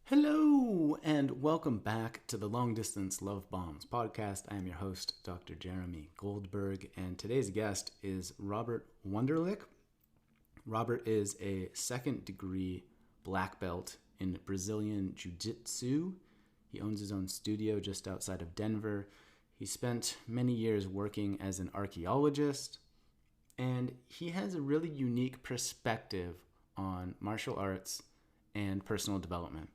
Hello, and welcome back to the Long Distance Love Bombs podcast. I am your host, Dr. Jeremy Goldberg, and today's guest is Robert Wunderlich. Robert is a second-degree black belt in Brazilian Jiu-Jitsu. He owns his own studio just outside of Denver. He spent many years working as an archaeologist, and he has a really unique perspective on martial arts and personal development.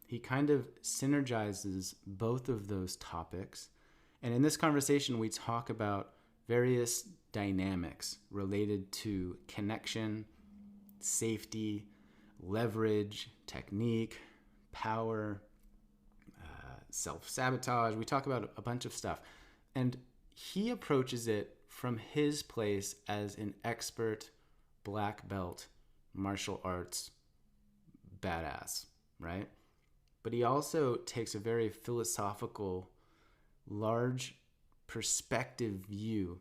He kind of synergizes both of those topics. And in this conversation, we talk about various dynamics related to connection, safety, leverage, technique, power, self-sabotage. We talk about a bunch of stuff. And he approaches it from his place as an expert black belt martial arts badass, right? But he also takes a very philosophical, large perspective view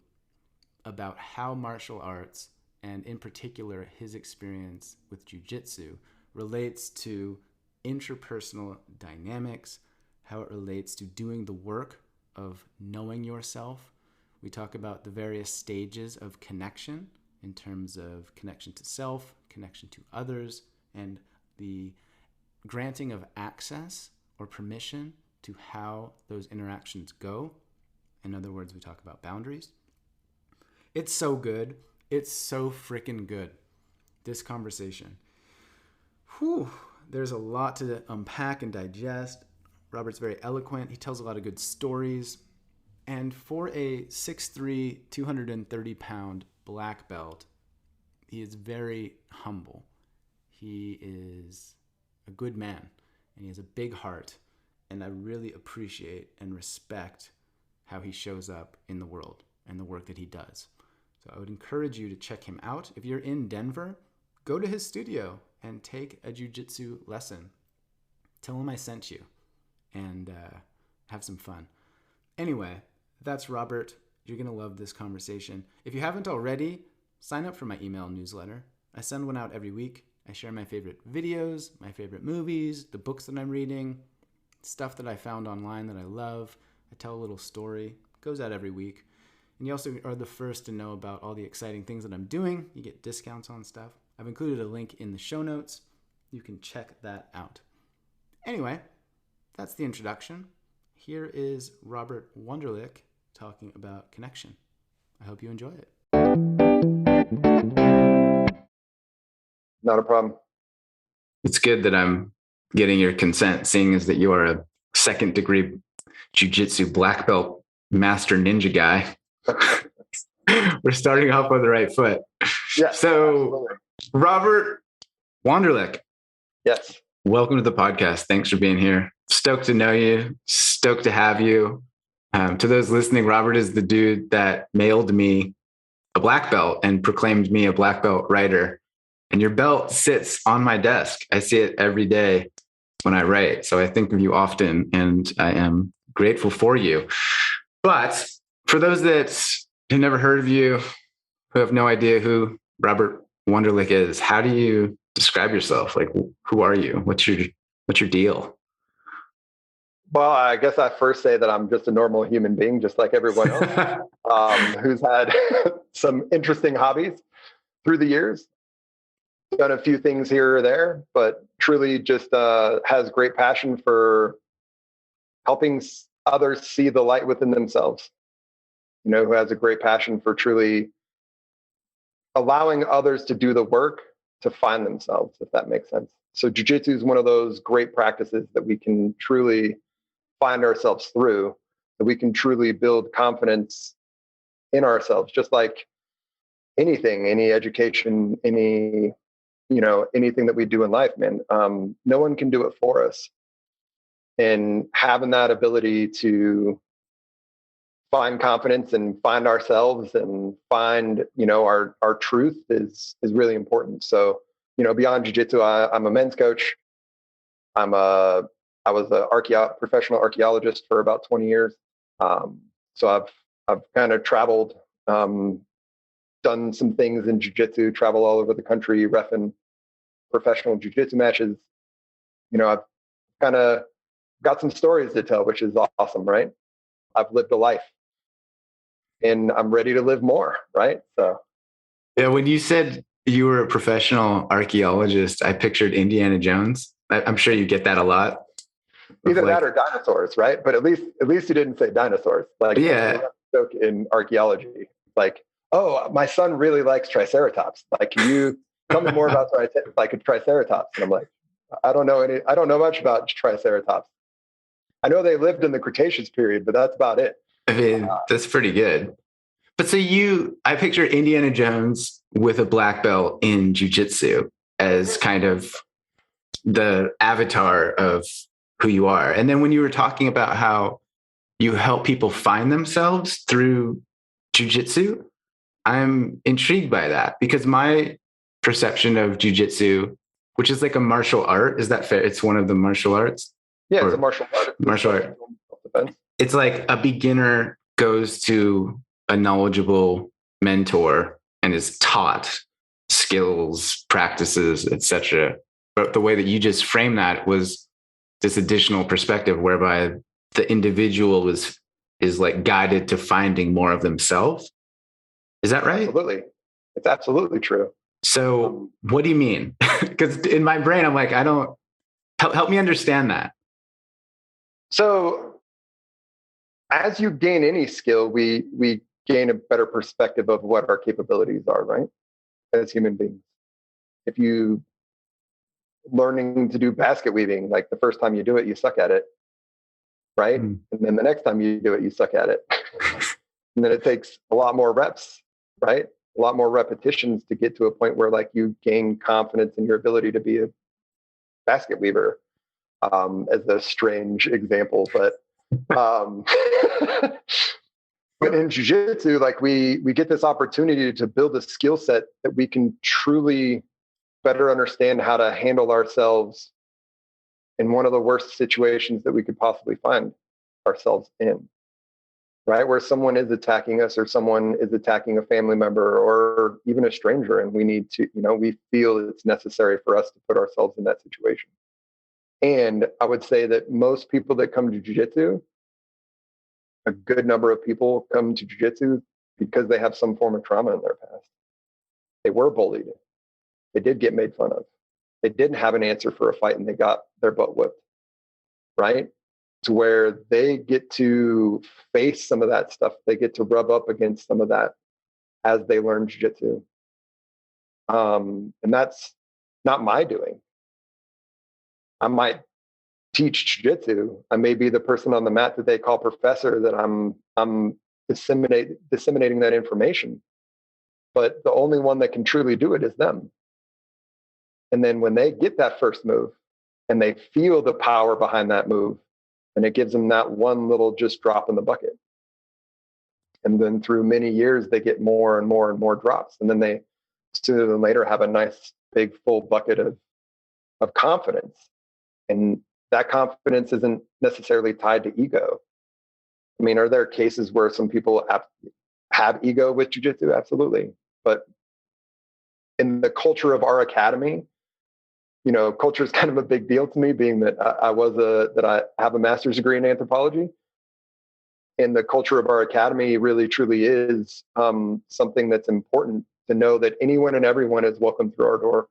about how martial arts, and in particular his experience with jiu-jitsu, relates to interpersonal dynamics, how it relates to doing the work of knowing yourself. We talk about the various stages of connection in terms of connection to self, connection to others, and the granting of access or permission to how those interactions go. In other words, we talk about boundaries. It's so good. It's so freaking good, this conversation. There's a lot to unpack and digest. Robert's very eloquent. He tells a lot of good stories. And for a 6'3", 230-pound black belt, he is very humble. He is a good man, and he has a big heart, and I really appreciate and respect how he shows up in the world and the work that he does. So I would encourage you to check him out. If you're in Denver, go to his studio and take a jiu-jitsu lesson. Tell him I sent you, and have some fun. Anyway, that's Robert. You're going to love this conversation. If you haven't already, sign up for my email newsletter. I send one out every week. I share my favorite videos, my favorite movies, the books that I'm reading, stuff that I found online that I love. I tell a little story. It goes out every week. And you also are the first to know about all the exciting things that I'm doing. You get discounts on stuff. I've included a link in the show notes. You can check that out. Anyway, that's the introduction. Here is Robert Wunderlich talking about connection. I hope you enjoy it. Not a problem. It's good that I'm getting your consent, seeing as that you are a second degree jiu-jitsu black belt master ninja guy. We're starting off on the right foot. Yeah. So, absolutely. Robert Wunderlich. Yes. Welcome to the podcast. Thanks for being here. Stoked to know you. Stoked to have you. To those listening, Robert is the dude that mailed me a black belt and proclaimed me a black belt writer. And your belt sits on my desk. I see it every day when I write. So I think of you often, and I am grateful for you. But for those that have never heard of you, who have no idea who Robert Wunderlich is, how do you describe yourself? Like, who are you? What's your deal? Well, I guess I first say that I'm just a normal human being, just like everyone else, who's had some interesting hobbies through the years. Done a few things here or there, but truly just has great passion for helping others see the light within themselves. You know, who has a great passion for truly allowing others to do the work to find themselves, if that makes sense. So jiu-jitsu is one of those great practices that we can truly find ourselves through, that we can truly build confidence in ourselves, just like anything, any education, anything that we do in life, man. No one can do it for us. And having that ability to find confidence and find ourselves and find, our truth is really important. So, beyond jiu-jitsu, I'm a men's coach. I was a professional archaeologist for about 20 years. So I've kind of traveled, done some things in jiu-jitsu, travel all over the country, reffing professional jiu-jitsu matches. I've kind of got some stories to tell, which is awesome, right? I've lived a life and I'm ready to live more, right? So, yeah, when you said you were a professional archaeologist, I pictured Indiana Jones. I'm sure you get that a lot. Either that or dinosaurs, right? But at least you didn't say dinosaurs. Like, yeah, joke in archaeology, like, oh, my son really likes Triceratops. Like, can you tell me more about like a Triceratops? And I'm like, I don't know much about Triceratops. I know they lived in the Cretaceous period, but that's about it. I mean, that's pretty good. But so I picture Indiana Jones with a black belt in jiu-jitsu as kind of the avatar of who you are. And then when you were talking about how you help people find themselves through jiu-jitsu, I'm intrigued by that, because my perception of jiu-jitsu, which is like a martial art, is that fair? It's one of the martial arts? Yeah, it's a martial art. Martial art. It's like a beginner goes to a knowledgeable mentor and is taught skills, practices, etc. But the way that you just framed that was this additional perspective whereby the individual is like guided to finding more of themselves. Is that right? Absolutely. It's absolutely true. So what do you mean? Because in my brain, I'm like, help me understand that. So as you gain any skill, we gain a better perspective of what our capabilities are, right? As human beings. If you learning to do basket weaving, like the first time you do it, you suck at it, right? And then the next time you do it, you suck at it. And then it takes a lot more reps, right? A lot more repetitions to get to a point where like you gain confidence in your ability to be a basket weaver, as a strange example, but but in jiu-jitsu, like we get this opportunity to build a skill set that we can truly better understand how to handle ourselves in one of the worst situations that we could possibly find ourselves in, right? Where someone is attacking us or someone is attacking a family member or even a stranger. And we need to, we feel it's necessary for us to put ourselves in that situation. And I would say that most people that come to jiu-jitsu, a good number of people come to jiu-jitsu because they have some form of trauma in their past. They were bullied. They did get made fun of. They didn't have an answer for a fight and they got their butt whipped, right? To where they get to face some of that stuff. They get to rub up against some of that as they learn jiu-jitsu. And that's not my doing. I might teach jiu-jitsu. I may be the person on the mat that they call professor, that I'm disseminating that information. But the only one that can truly do it is them. And then when they get that first move and they feel the power behind that move, and it gives them that one little just drop in the bucket. And then through many years, they get more and more and more drops. And then they sooner than later have a nice big full bucket of confidence. And that confidence isn't necessarily tied to ego. I mean, are there cases where some people have ego with jiu-jitsu? Absolutely. But in the culture of our academy, culture is kind of a big deal to me, being that I have a master's degree in anthropology. And the culture of our academy really, truly is something that's important to know, that anyone and everyone is welcome through our door.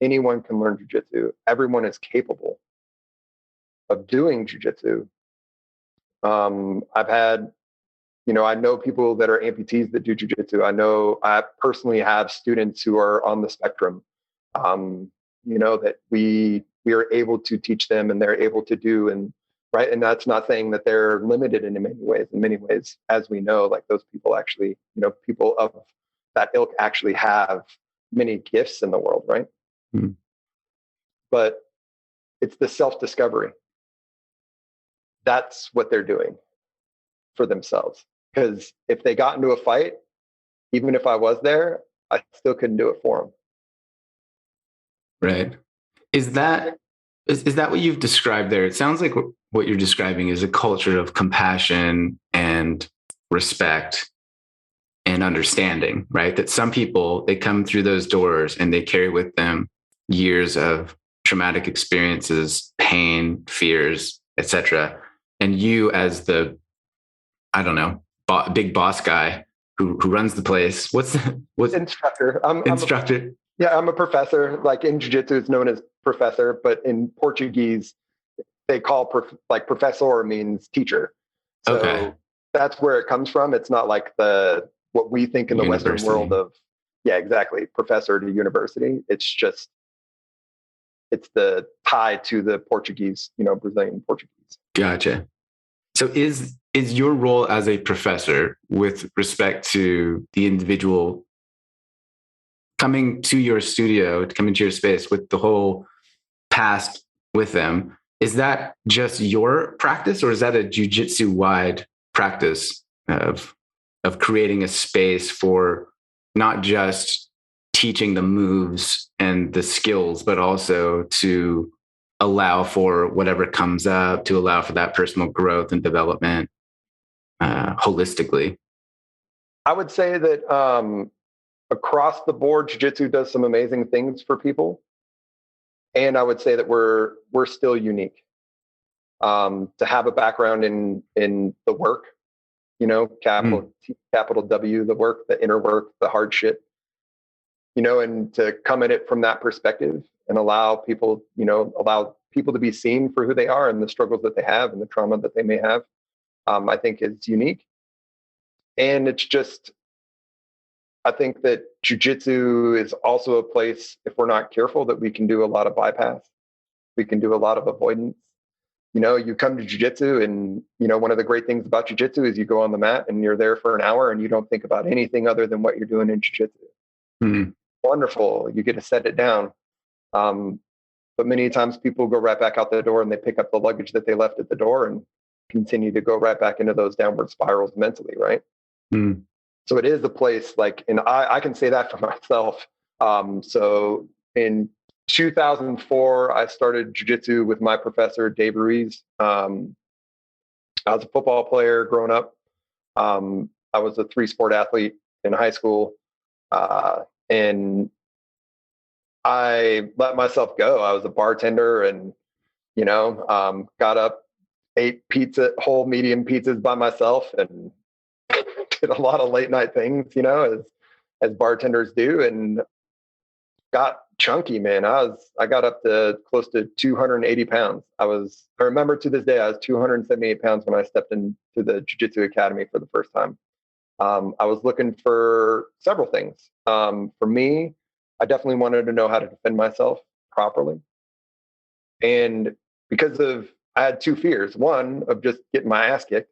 Anyone can learn jiu-jitsu. Everyone is capable of doing jiu-jitsu. I've had, I know people that are amputees that do jiu-jitsu. I personally have students who are on the spectrum, that we are able to teach them and they're able to do, and right. And that's not saying that they're limited in many ways. In many ways, as we know, like those people actually, people of that ilk actually have many gifts in the world, right? Mm-hmm. But it's the self-discovery. That's what they're doing for themselves. Because if they got into a fight, even if I was there, I still couldn't do it for them. Right. Is that what you've described there? It sounds like what you're describing is a culture of compassion and respect and understanding, right? That some people, they come through those doors and they carry with them years of traumatic experiences, pain, fears, etc. And you, as the, I don't know, big boss guy who runs the place. What's instructor? Instructor. I'm a professor. Like in jiu-jitsu, it's known as professor, but in Portuguese, they call professor means teacher. So Okay. that's where it comes from. It's not like what we think in the Western world of, yeah, exactly, professor to university. It's the tie to the Portuguese, Brazilian Portuguese. Gotcha. So is your role as a professor with respect to the individual coming to your studio, coming to your space with the whole past with them, is that just your practice, or is that a jiu-jitsu wide practice of creating a space for not just teaching the moves and the skills, but also to allow for whatever comes up, to allow for that personal growth and development holistically? I would say that across the board, jiu-jitsu does some amazing things for people. And I would say that we're still unique. To have a background in the work, capital W, the work, the inner work, the hard shit, and to come at it from that perspective and allow people to be seen for who they are and the struggles that they have and the trauma that they may have, I think is unique. And it's just, I think that jiu-jitsu is also a place, if we're not careful, that we can do a lot of bypass. We can do a lot of avoidance. You come to jiu-jitsu and, one of the great things about jiu-jitsu is you go on the mat and you're there for an hour and you don't think about anything other than what you're doing in jiu-jitsu. Mm-hmm. Wonderful. You get to set it down. But many times people go right back out the door and they pick up the luggage that they left at the door and continue to go right back into those downward spirals mentally, right? Mm. So it is a place and I can say that for myself. So in 2004, I started jiu-jitsu with my professor, David Ruiz. I was a football player growing up. I was a 3-sport athlete in high school. And I let myself go. I was a bartender and, got up, ate whole medium pizzas by myself and did a lot of late night things, as bartenders do, and got chunky, man. I got up to close to 280 pounds. I remember to this day, I was 278 pounds when I stepped into the Jiu-Jitsu Academy for the first time. I was looking for several things. For me, I definitely wanted to know how to defend myself properly. And I had 2 fears. One, of just getting my ass kicked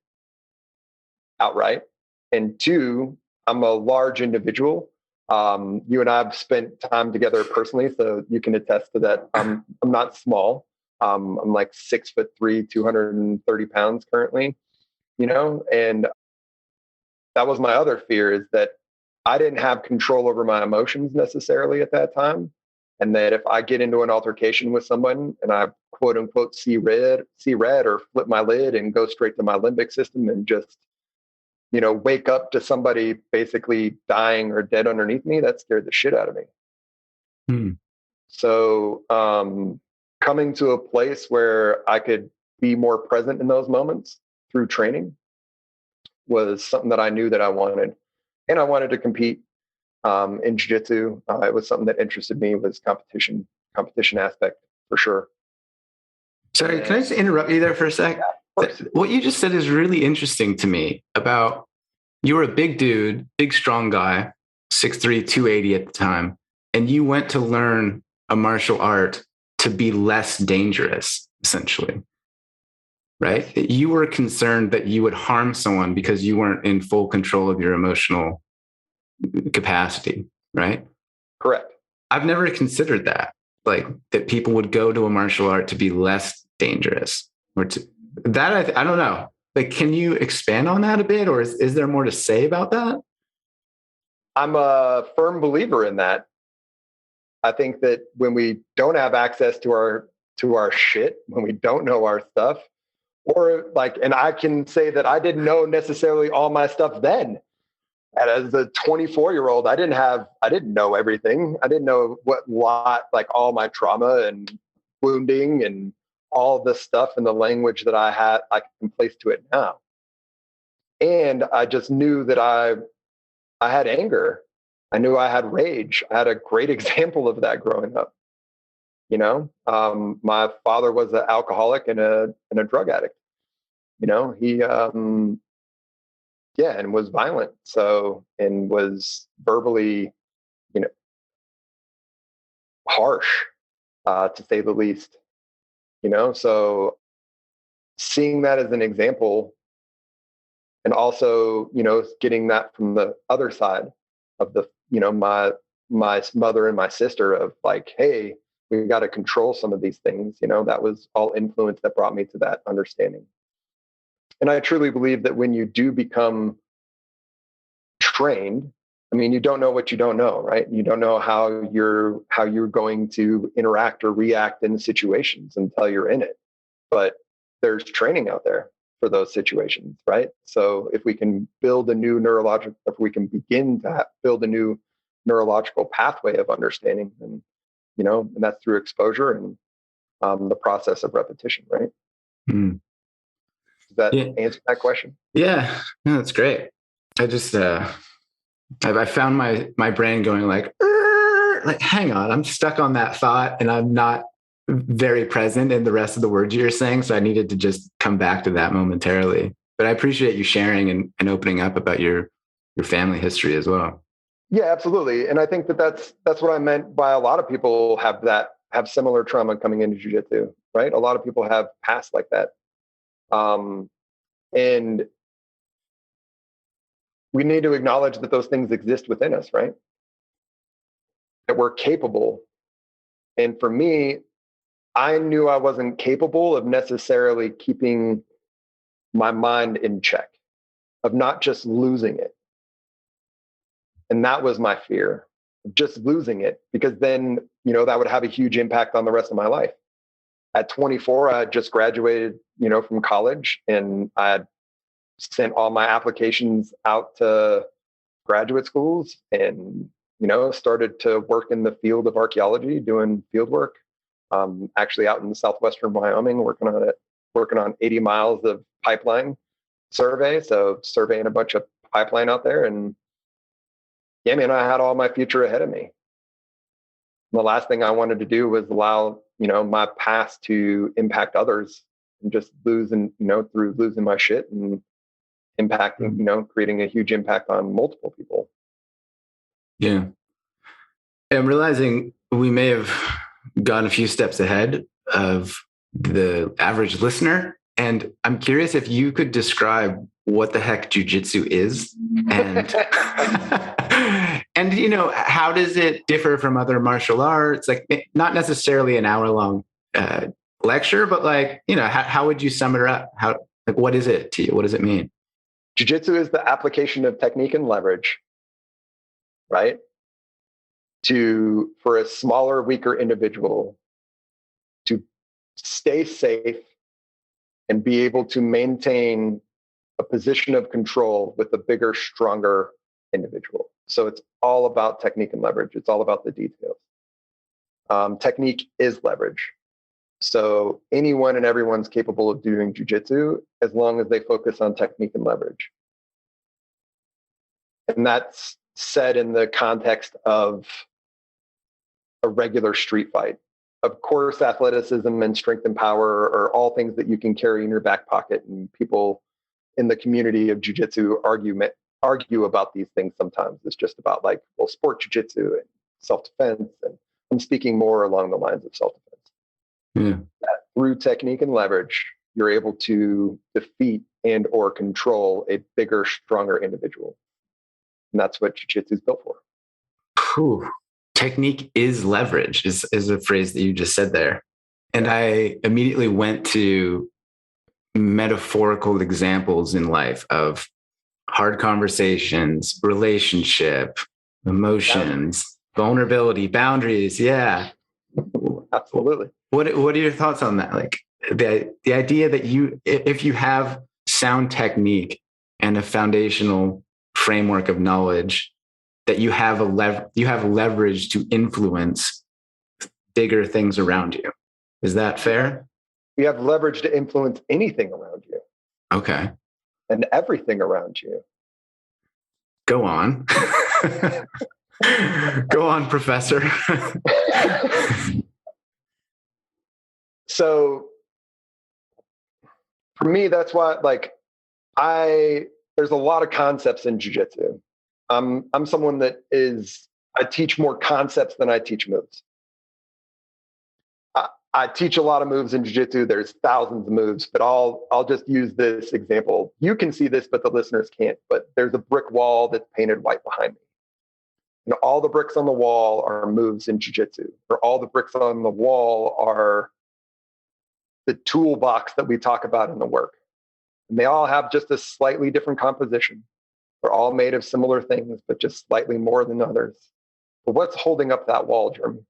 outright. And 2, I'm a large individual. You and I have spent time together personally, so you can attest to that. I'm not small. I'm like 6'3", 230 pounds currently, and that was my other fear, is that I didn't have control over my emotions necessarily at that time. And that if I get into an altercation with someone and I quote unquote see red or flip my lid and go straight to my limbic system and just, wake up to somebody basically dying or dead underneath me, that scared the shit out of me. Hmm. So coming to a place where I could be more present in those moments through training was something that I knew that I wanted. And I wanted to compete in jiu-jitsu. It was something that interested me, was competition aspect for sure. Sorry, can I just interrupt you there for a sec? Yeah, what you just said is really interesting to me about, you were a big dude, big, strong guy, 6'3", 280 at the time, and you went to learn a martial art to be less dangerous, essentially, right? You were concerned that you would harm someone because you weren't in full control of your emotional capacity, right? Correct. I've never considered that, that people would go to a martial art to be less dangerous, or that I don't know. Can you expand on that a bit, or is there more to say about that? I'm a firm believer in that. I think that when we don't have access to our shit, when we don't know our stuff, or and I can say that I didn't know necessarily all my stuff then. And as a 24-year-old, I didn't know everything. I didn't know all my trauma and wounding and all this stuff and the language that I had, I can place to it now. And I just knew that I had anger. I knew I had rage. I had a great example of that growing up. My father was an alcoholic and a drug addict. He and was violent. So, and was verbally, harsh, to say the least. So seeing that as an example, and also, getting that from the other side of the, my mother and my sister of like, hey, we got to control some of these things. That was all influence that brought me to that understanding. And I truly believe that when you do become trained, I mean, you don't know what you don't know, right? You don't know how you're going to interact or react in situations until you're in it. But there's training out there for those situations, right? So if we can build a new build a new neurological pathway of understanding, and and that's through exposure and the process of repetition, right? Mm. Does that answer that question? Yeah, no, that's great. I just I found my brain going like, hang on, I'm stuck on that thought, and I'm not very present in the rest of the words you're saying. So I needed to just come back to that momentarily. But I appreciate you sharing and opening up about your family history as well. Yeah, absolutely. And I think that's what I meant by a lot of people have similar trauma coming into jiu-jitsu, right? A lot of people have past like that. And we need to acknowledge that those things exist within us, right? That we're capable. And for me, I knew I wasn't capable of necessarily keeping my mind in check, of not just losing it. And that was my fear, just losing it, because then, that would have a huge impact on the rest of my life. At 24, I had just graduated, from college, and I had sent all my applications out to graduate schools and, started to work in the field of archaeology, doing field work. Actually out in southwestern Wyoming, working on 80 miles of pipeline survey. So surveying a bunch of pipeline out there. And yeah, man, I had all my future ahead of me. And the last thing I wanted to do was allow, my past to impact others, and just losing, through losing my shit and impacting, creating a huge impact on multiple people. Yeah. I'm realizing we may have gone a few steps ahead of the average listener. And I'm curious if you could describe what the heck jiu-jitsu is, and and how does it differ from other martial arts? Like, not necessarily an hour-long lecture, but how would you sum it up? What is it to you? What does it mean? Jiu-jitsu is the application of technique and leverage, right? For a smaller, weaker individual to stay safe and be able to maintain a position of control with a bigger, stronger individual. So it's all about technique and leverage. It's all about the details. Technique is leverage. So anyone and everyone's capable of doing jiu-jitsu as long as they focus on technique and leverage. And that's said in the context of a regular street fight. Of course, athleticism and strength and power are all things that you can carry in your back pocket, and people in the community of jiu-jitsu argue about these things sometimes. It's just about sport jiu-jitsu and self-defense, and I'm speaking more along the lines of self-defense. Yeah. That through technique and leverage, you're able to defeat and or control a bigger, stronger individual. And that's what jiu-jitsu is built for. Whew. Technique is leverage is a phrase that you just said there. And I immediately went to metaphorical examples in life of hard conversations, relationship, emotions, vulnerability, boundaries. Yeah. Absolutely. What are your thoughts on that? Like the idea that if you have sound technique and a foundational framework of knowledge, that you have leverage to influence bigger things around you. Is that fair? You have leverage to influence anything around you. Okay. And everything around you. Go on. Go on, Professor. So for me, that's why, there's a lot of concepts in jiu-jitsu. I'm someone that I teach more concepts than I teach moves. I teach a lot of moves in jiu-jitsu. There's thousands of moves, but I'll just use this example. You can see this, but the listeners can't. But there's a brick wall that's painted white behind me. And all the bricks on the wall are moves in jiu-jitsu, or all the bricks on the wall are the toolbox that we talk about in the work. And they all have just a slightly different composition. They're all made of similar things, but just slightly more than others. But what's holding up that wall, Jeremy?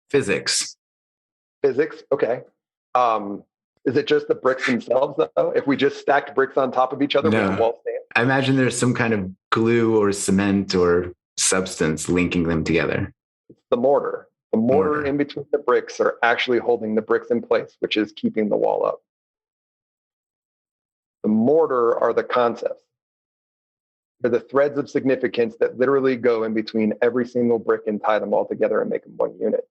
Physics. Physics? Okay. Is it just the bricks themselves, though? If we just stacked bricks on top of each other, would the wall stand? I imagine there's some kind of glue or cement or substance linking them together. It's the mortar. The mortar in between the bricks are actually holding the bricks in place, which is keeping the wall up. The mortar are the concepts. They're the threads of significance that literally go in between every single brick and tie them all together and make them one unit.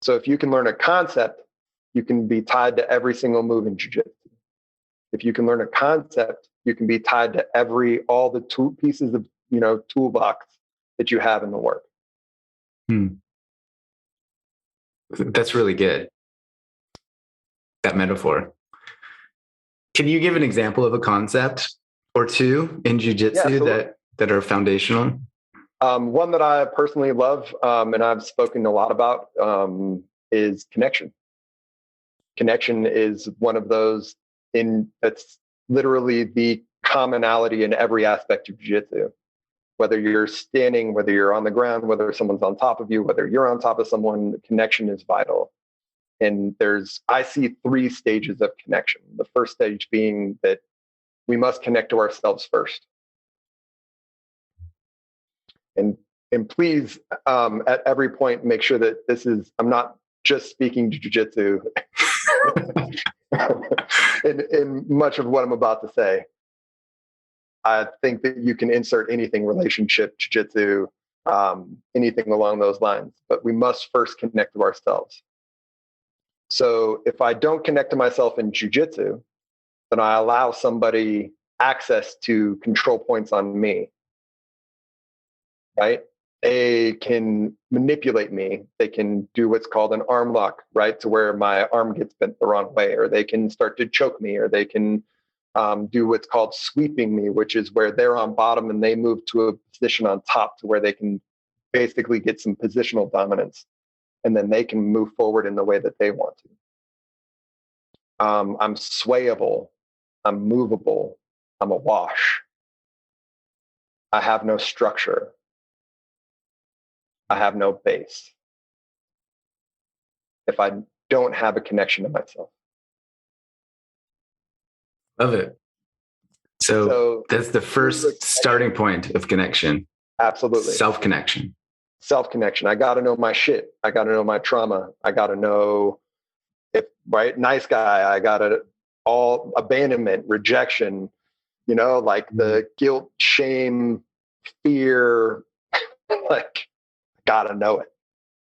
So if you can learn a concept, you can be tied to every single move in jiu-jitsu. If you can learn a concept, you can be tied to all the pieces of toolbox that you have in the work. That's really good. That metaphor. Can you give an example of a concept or two in jiu-jitsu that are foundational? One that I personally love and I've spoken a lot about is connection. Connection is one of those that's literally the commonality in every aspect of jiu-jitsu. Whether you're standing, whether you're on the ground, whether someone's on top of you, whether you're on top of someone, connection is vital. And I see 3 stages of connection. The first stage being that we must connect to ourselves first. And please, at every point, make sure that I'm not just speaking jiu-jitsu in much of what I'm about to say. I think that you can insert anything, relationship, jiu-jitsu, anything along those lines, but we must first connect to ourselves. So if I don't connect to myself in jiu-jitsu, then I allow somebody access to control points on me, right? They can manipulate me. They can do what's called an arm lock, right? To where my arm gets bent the wrong way, or they can start to choke me, or they can do what's called sweeping me, which is where they're on bottom and they move to a position on top to where they can basically get some positional dominance. And then they can move forward in the way that they want to. I'm swayable. I'm movable. I'm a wash. I have no structure. I have no base. If I don't have a connection to myself. Love it. So that's the first starting point of connection. Absolutely. Self-connection. Self-connection. I got to know my shit. I got to know my trauma. I got to know nice guy. I got to all abandonment, rejection, the guilt, shame, fear, got to know it.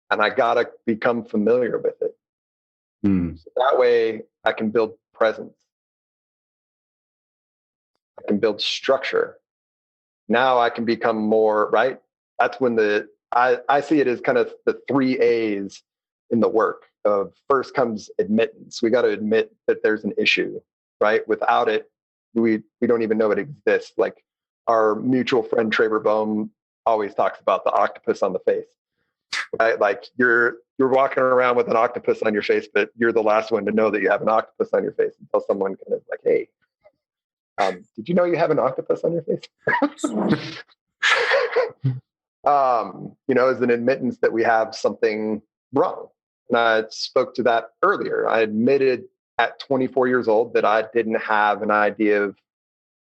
And I got to become familiar with it. So that way I can build presence. I can build structure. Now I can become more, right? That's when I see it as kind of the 3 A's in the work of first comes admittance. We got to admit that there's an issue, right? Without it, we don't even know it exists. Like our mutual friend, Traver Bohm, always talks about the octopus on the face, right? Like you're walking around with an octopus on your face, but you're the last one to know that you have an octopus on your face until someone kind of like, hey, did you know you have an octopus on your face? As an admittance that we have something wrong. And I spoke to that earlier. I admitted at 24 years old that I didn't have an idea of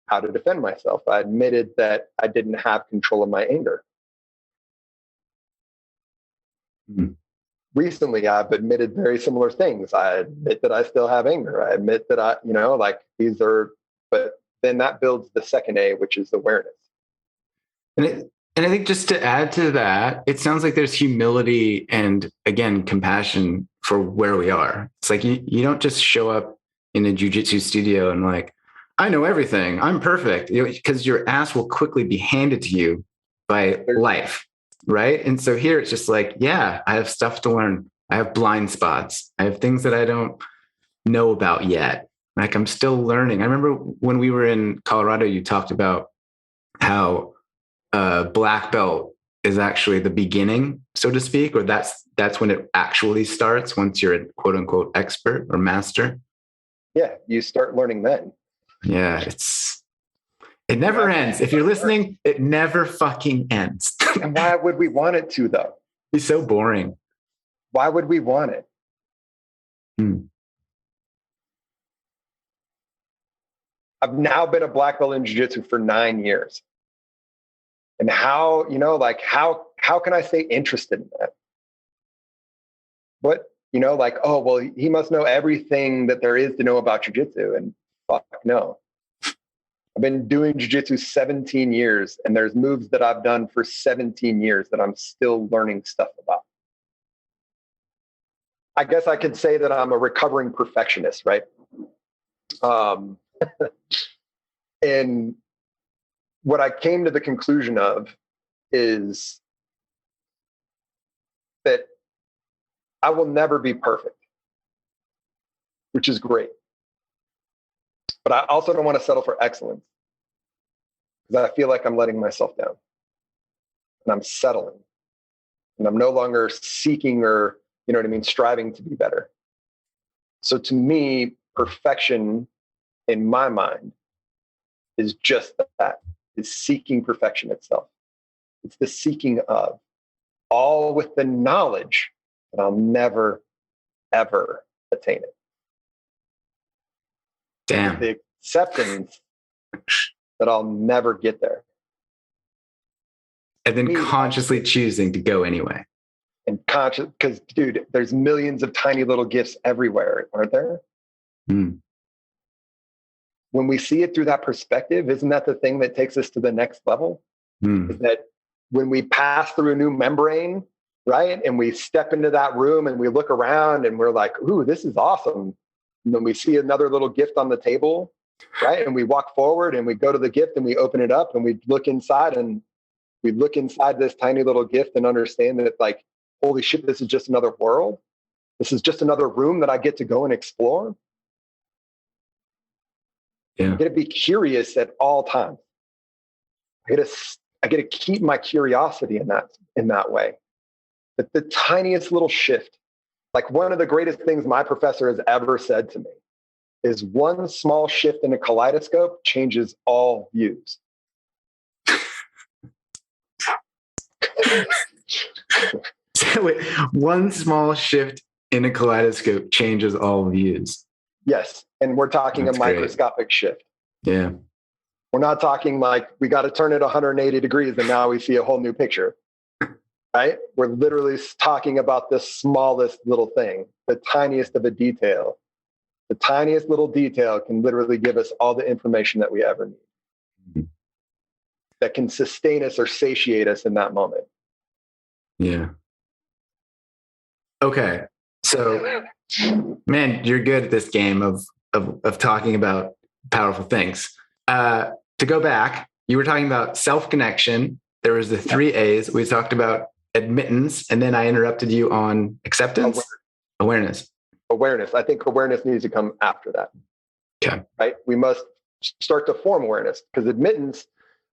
how to defend myself. I admitted that I didn't have control of my anger. Mm. Recently, I've admitted very similar things. I admit that I still have anger. I admit that these are, but then that builds the second A, which is awareness. And I think just to add to that, it sounds like there's humility and, again, compassion for where we are. It's like you don't just show up in a jiu-jitsu studio and like, I know everything, I'm perfect, because your ass will quickly be handed to you by life, right? And so here it's just like, yeah, I have stuff to learn. I have blind spots. I have things that I don't know about yet. Like I'm still learning. I remember when we were in Colorado, you talked about how black belt is actually the beginning, so to speak, or that's when it actually starts once you're a quote unquote expert or master. Yeah, you start learning then. Yeah, it never ends. If you're listening, it never fucking ends. And why would we want it to, though? It's so boring. Why would we want it? I've now been a black belt in jiu-jitsu for 9 years. And how can I stay interested in that? What, oh, well, he must know everything that there is to know about jiu-jitsu. And fuck no. I've been doing jiu-jitsu 17 years, and there's moves that I've done for 17 years that I'm still learning stuff about. I guess I could say that I'm a recovering perfectionist, right? And what I came to the conclusion of is that I will never be perfect, which is great. But I also don't want to settle for excellence because I feel like I'm letting myself down and I'm settling and I'm no longer seeking or, striving to be better. So to me, perfection in my mind is just that. Is seeking perfection itself. It's the seeking of, all with the knowledge that I'll never, ever attain it. Damn. The acceptance that I'll never get there. And then consciously choosing to go anyway. And because, dude, there's millions of tiny little gifts everywhere, aren't there? Mm. When we see it through that perspective, isn't that the thing that takes us to the next level? Is that when we pass through a new membrane, right? And we step into that room and we look around and we're like, ooh, this is awesome. And then we see another little gift on the table, right? And we walk forward and we go to the gift and we open it up and we look inside this tiny little gift and understand that it's like, holy shit, this is just another world. This is just another room that I get to go and explore. Yeah. I get to be curious at all times. I get to keep my curiosity in that way. But the tiniest little shift, like one of the greatest things my professor has ever said to me is one small shift in a kaleidoscope changes all views. One small shift in a kaleidoscope changes all views. Yes. And we're talking That's a microscopic great. Shift. Yeah. We're not talking like we got to turn it 180 degrees and now we see a whole new picture. Right? We're literally talking about the smallest little thing, the tiniest of a detail. The tiniest little detail can literally give us all the information that we ever need. Mm-hmm. That can sustain us or satiate us in that moment. Yeah. Okay. So, man, you're good at this game of talking about powerful things. To go back, you were talking about self-connection. There was the 3 A's. We talked about admittance, and then I interrupted you on acceptance. Awareness. I think awareness needs to come after that. Okay. Right? We must start to form awareness because admittance,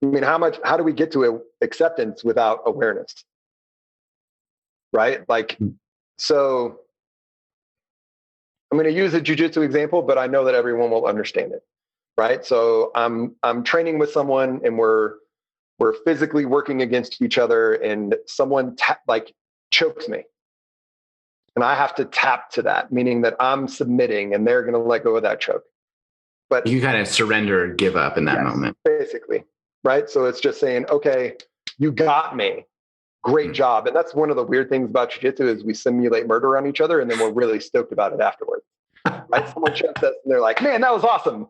I mean, how do we get to acceptance without awareness? Right? Like, so I'm going to use a jiu-jitsu example, but I know that everyone will understand it. Right? So I'm training with someone and we're physically working against each other and someone chokes me. And I have to tap to that, meaning that I'm submitting and they're going to let go of that choke. But you kind of surrender and give up in that moment. Basically. Right? So it's just saying, okay, you got me. Great job. And that's one of the weird things about jiu-jitsu is we simulate murder on each other and then we're really stoked about it afterwards. Right? Someone chokes us and they're like, man, that was awesome.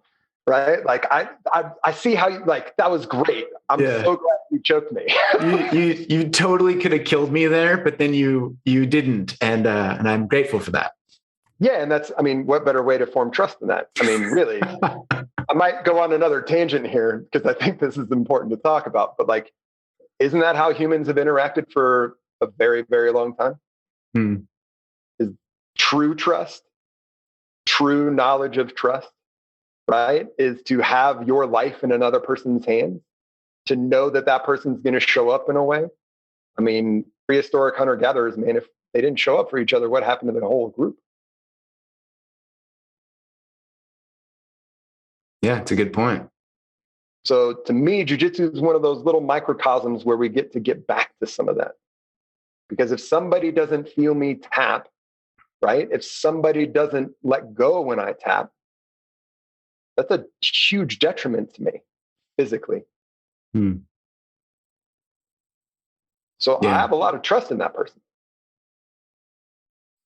Right? Like I see how you like that was great. I'm so glad you choked me. you totally could have killed me there, but then you didn't. And I'm grateful for that. Yeah, and that's, I mean, what better way to form trust than that? I mean, really, I might go on another tangent here because I think this is important to talk about, but like, isn't that how humans have interacted for a very, very long time? Is true trust, true knowledge of trust, right? Is to have your life in another person's hands, to know that that person's going to show up in a way. I mean, prehistoric hunter-gatherers, man, if they didn't show up for each other, what happened to the whole group? Yeah, it's a good point. So to me, jiu-jitsu is one of those little microcosms where we get back to some of that. Because if somebody doesn't feel me tap, right? If somebody doesn't let go when I tap, that's a huge detriment to me physically. So I have a lot of trust in that person.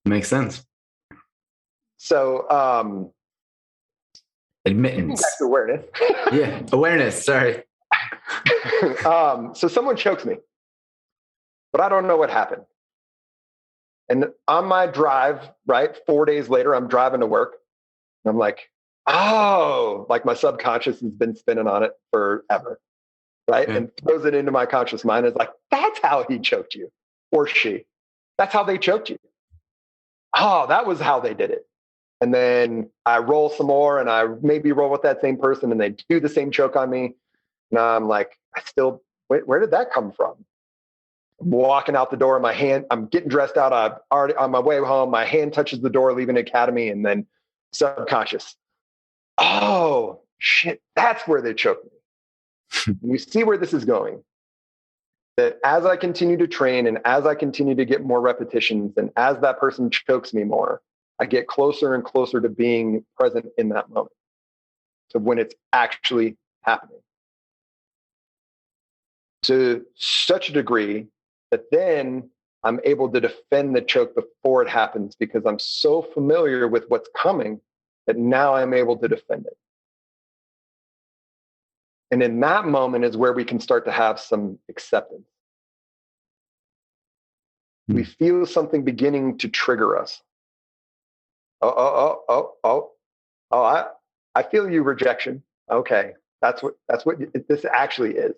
Makes sense. So admittance. Back to awareness. Yeah, awareness. Sorry. So someone chokes me, but I don't know what happened. And on my drive, right, 4 days later, I'm driving to work. And I'm like, oh, like my subconscious has been spinning on it forever, right? Yeah. And throws it into my conscious mind. It's like, that's how he choked you, or she. That's how they choked you. Oh, that was how they did it. And then I roll some more and I maybe roll with that same person and they do the same choke on me. And I'm like, where did that come from? I'm walking out the door, my hand, I'm getting dressed out. I'm already on my way home. My hand touches the door, leaving academy, and then subconscious. Oh, shit, that's where they choked me. You see where this is going. That as I continue to train and as I continue to get more repetitions and as that person chokes me more, I get closer and closer to being present in that moment. So when it's actually happening. To such a degree that then I'm able to defend the choke before it happens because I'm so familiar with what's coming that now I'm able to defend it. And in that moment is where we can start to have some acceptance. We feel something beginning to trigger us. I feel you, rejection. Okay, that's what this actually is.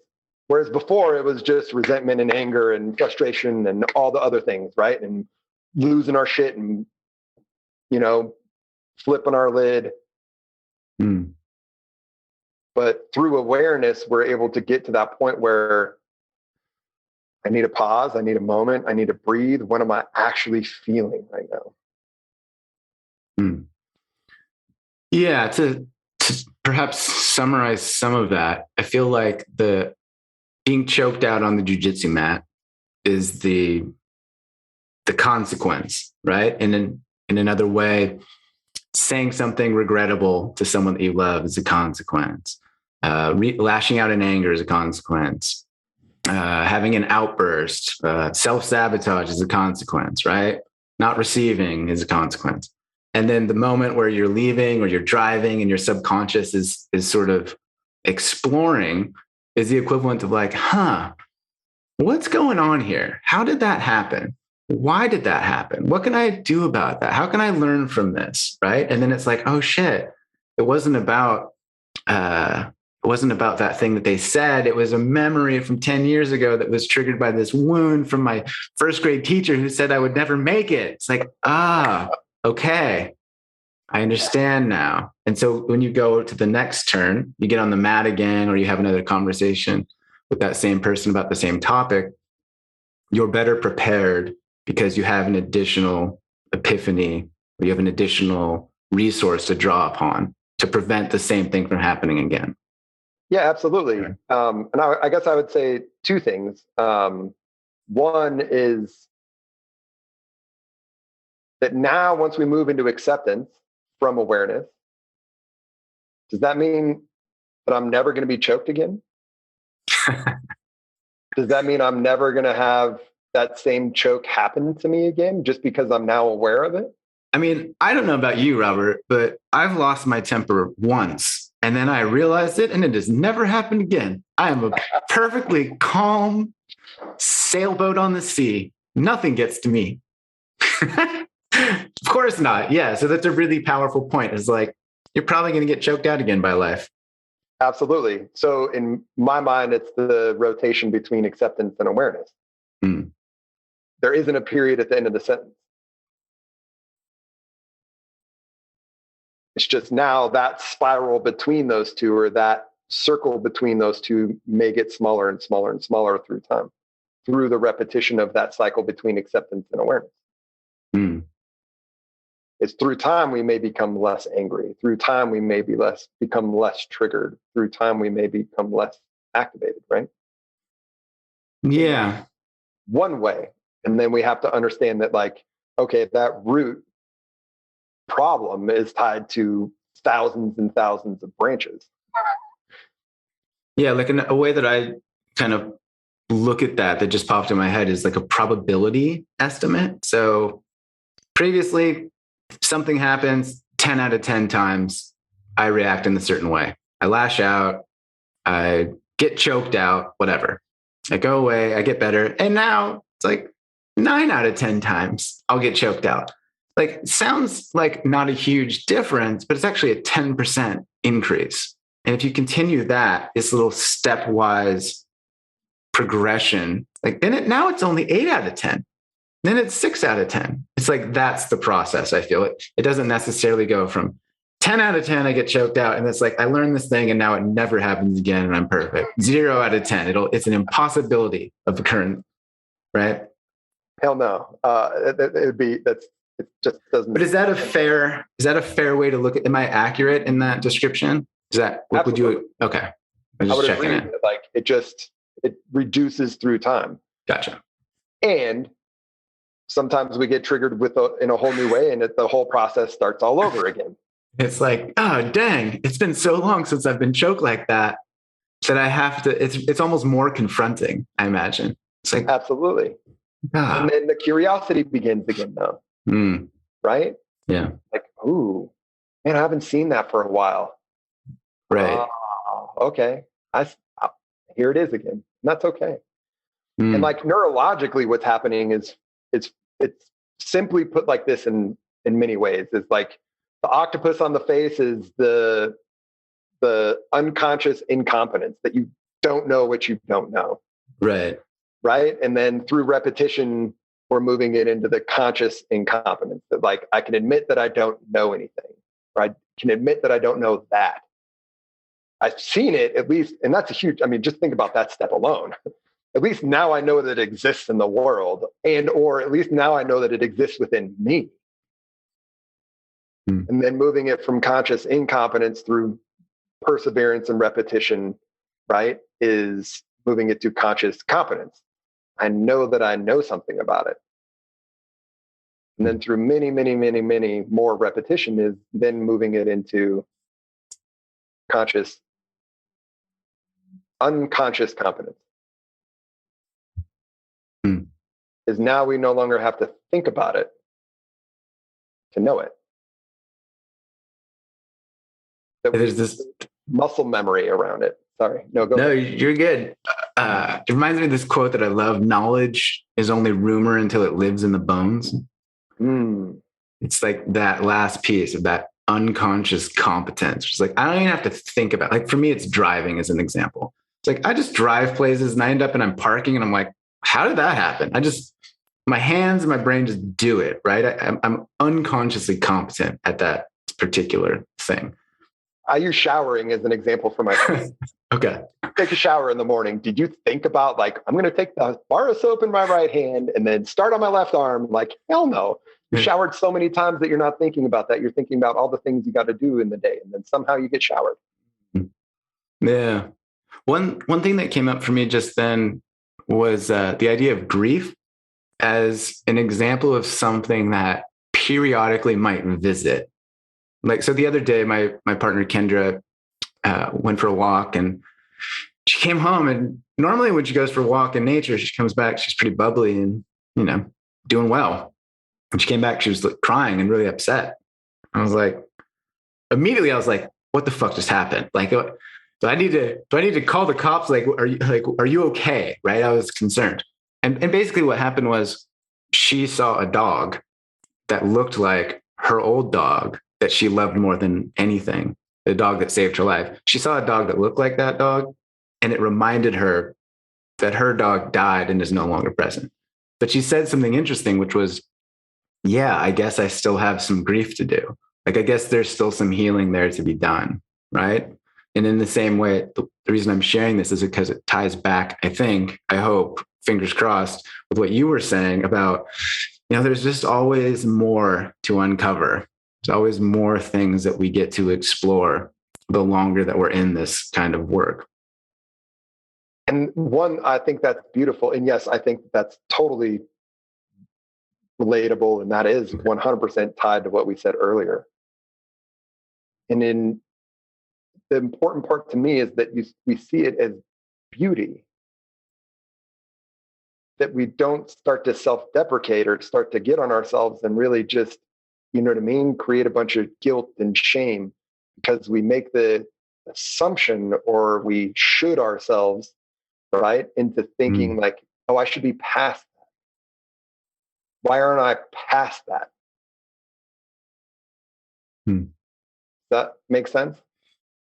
Whereas before it was just resentment and anger and frustration and all the other things, right? And losing our shit and, flipping our lid. But through awareness, we're able to get to that point where I need a pause, I need a moment, I need to breathe. What am I actually feeling right now? Yeah, to perhaps summarize some of that, I feel like the being choked out on the jiu-jitsu mat is the consequence, right? And in another way, saying something regrettable to someone that you love is a consequence. Lashing out in anger is a consequence. Having an outburst, self-sabotage is a consequence, right? Not receiving is a consequence. And then the moment where you're leaving or you're driving and your subconscious is sort of exploring is the equivalent of like, what's going on here? How did that happen? Why did that happen? What can I do about that? How can I learn from this? Right. And then it's like, oh shit, it wasn't about that thing that they said. It was a memory from 10 years ago that was triggered by this wound from my first grade teacher who said I would never make it. It's like, okay, I understand now. And so when you go to the next turn, you get on the mat again, or you have another conversation with that same person about the same topic, you're better prepared because you have an additional epiphany, or you have an additional resource to draw upon to prevent the same thing from happening again. Yeah, absolutely. And I guess I would say two things. One is that now once we move into acceptance from awareness, does that mean that I'm never going to be choked again? Does that mean I'm never going to have that same choke happen to me again, just because I'm now aware of it? I mean, I don't know about you, Robert, but I've lost my temper once and then I realized it and it has never happened again. I am a perfectly calm sailboat on the sea. Nothing gets to me. Of course not. Yeah. So that's a really powerful point. It's like, you're probably going to get choked out again by life. Absolutely. So in my mind, it's the rotation between acceptance and awareness. Mm. There isn't a period at the end of the sentence. It's just now that spiral between those two, or that circle between those two, may get smaller and smaller and smaller through time, through the repetition of that cycle between acceptance and awareness. Mm. It's through time we may become less angry. Through time we may become less triggered. Through time we may become less activated, right? Yeah. One way. And then we have to understand that, like, okay, that root problem is tied to thousands and thousands of branches. Yeah, like a way that I kind of look at that just popped in my head is like a probability estimate. So previously, something happens 10 out of 10 times, I react in a certain way. I lash out, I get choked out, whatever. I go away, I get better. And now it's like 9 out of 10 times I'll get choked out. Like, sounds like not a huge difference, but it's actually a 10% increase. And if you continue that, this little stepwise progression, like then now it's only 8 out of 10. Then it's 6 out of 10. It's like, that's the process. I feel it. It doesn't necessarily go from 10 out of 10, I get choked out. And it's like, I learned this thing and now it never happens again and I'm perfect. 0 out of 10. It's an impossibility of occurrence, right? Hell no. It just doesn't. But is that a fair way to look at, am I accurate in that description? Is that, what would you, okay. I'm just checking it. Like, it reduces through time. Gotcha. And sometimes we get triggered in a whole new way, and the whole process starts all over again. It's like, oh, dang, it's been so long since I've been choked like that I have to, it's almost more confronting, I imagine. It's like, absolutely. And then the curiosity begins again, though. Mm. Right? Yeah. Like, ooh, man, I haven't seen that for a while. Right. Okay. Here it is again. And that's okay. Mm. And like, neurologically, what's happening is it's simply put like this in many ways. It's like the octopus on the face is the unconscious incompetence that you don't know what you don't know. Right. Right. And then through repetition, we're moving it into the conscious incompetence that, like, I can admit that I don't know anything, or I can admit that I don't know that. I've seen it at least, and that's a huge, I mean, just think about that step alone. At least now I know that it exists in the world, or at least now I know that it exists within me. Mm. And then moving it from conscious incompetence through perseverance and repetition, right, is moving it to conscious competence. I know that I know something about it. And then through many, many, many, many more repetition is then moving it into unconscious competence. Mm. Is now we no longer have to think about it to know it. There's this muscle memory around it. Sorry. No, go ahead. You're good. It reminds me of this quote that I love. Knowledge is only rumor until it lives in the bones. Mm. It's like that last piece of that unconscious competence. It's like, I don't even have to think about it. Like, for me, it's driving as an example. It's like, I just drive places and I end up and I'm parking and I'm like, how did that happen? My hands and my brain just do it, right? I'm unconsciously competent at that particular thing. I use showering as an example for myself. Okay. Take a shower in the morning. Did you think about, like, I'm going to take the bar of soap in my right hand and then start on my left arm? Like, hell no. You showered so many times that you're not thinking about that. You're thinking about all the things you got to do in the day, and then somehow you get showered. Yeah. One thing that came up for me just then was the idea of grief as an example of something that periodically might visit. Like, so the other day, my partner Kendra went for a walk, and she came home, and normally when she goes for a walk in nature, she comes back, she's pretty bubbly and, doing well. When she came back, she was like crying and really upset. I was like, immediately I was like, what the fuck just happened? Like, do I need to call the cops? Like, are you okay? Right. I was concerned. And basically what happened was she saw a dog that looked like her old dog that she loved more than anything, the dog that saved her life. She saw a dog that looked like that dog, and it reminded her that her dog died and is no longer present. But she said something interesting, which was, yeah, I guess I still have some grief to do. Like, I guess there's still some healing there to be done. Right. And in the same way, the reason I'm sharing this is because it ties back, I hope, fingers crossed, with what you were saying about, there's just always more to uncover. There's always more things that we get to explore the longer that we're in this kind of work. And one, I think that's beautiful. And yes, I think that's totally relatable. And that is 100% tied to what we said earlier. And in the important part to me is that we see it as beauty, that we don't start to self-deprecate or start to get on ourselves and really just, create a bunch of guilt and shame because we make the assumption, or we should ourselves, right, into thinking like, oh, I should be past that. Why aren't I past that? Does that make sense?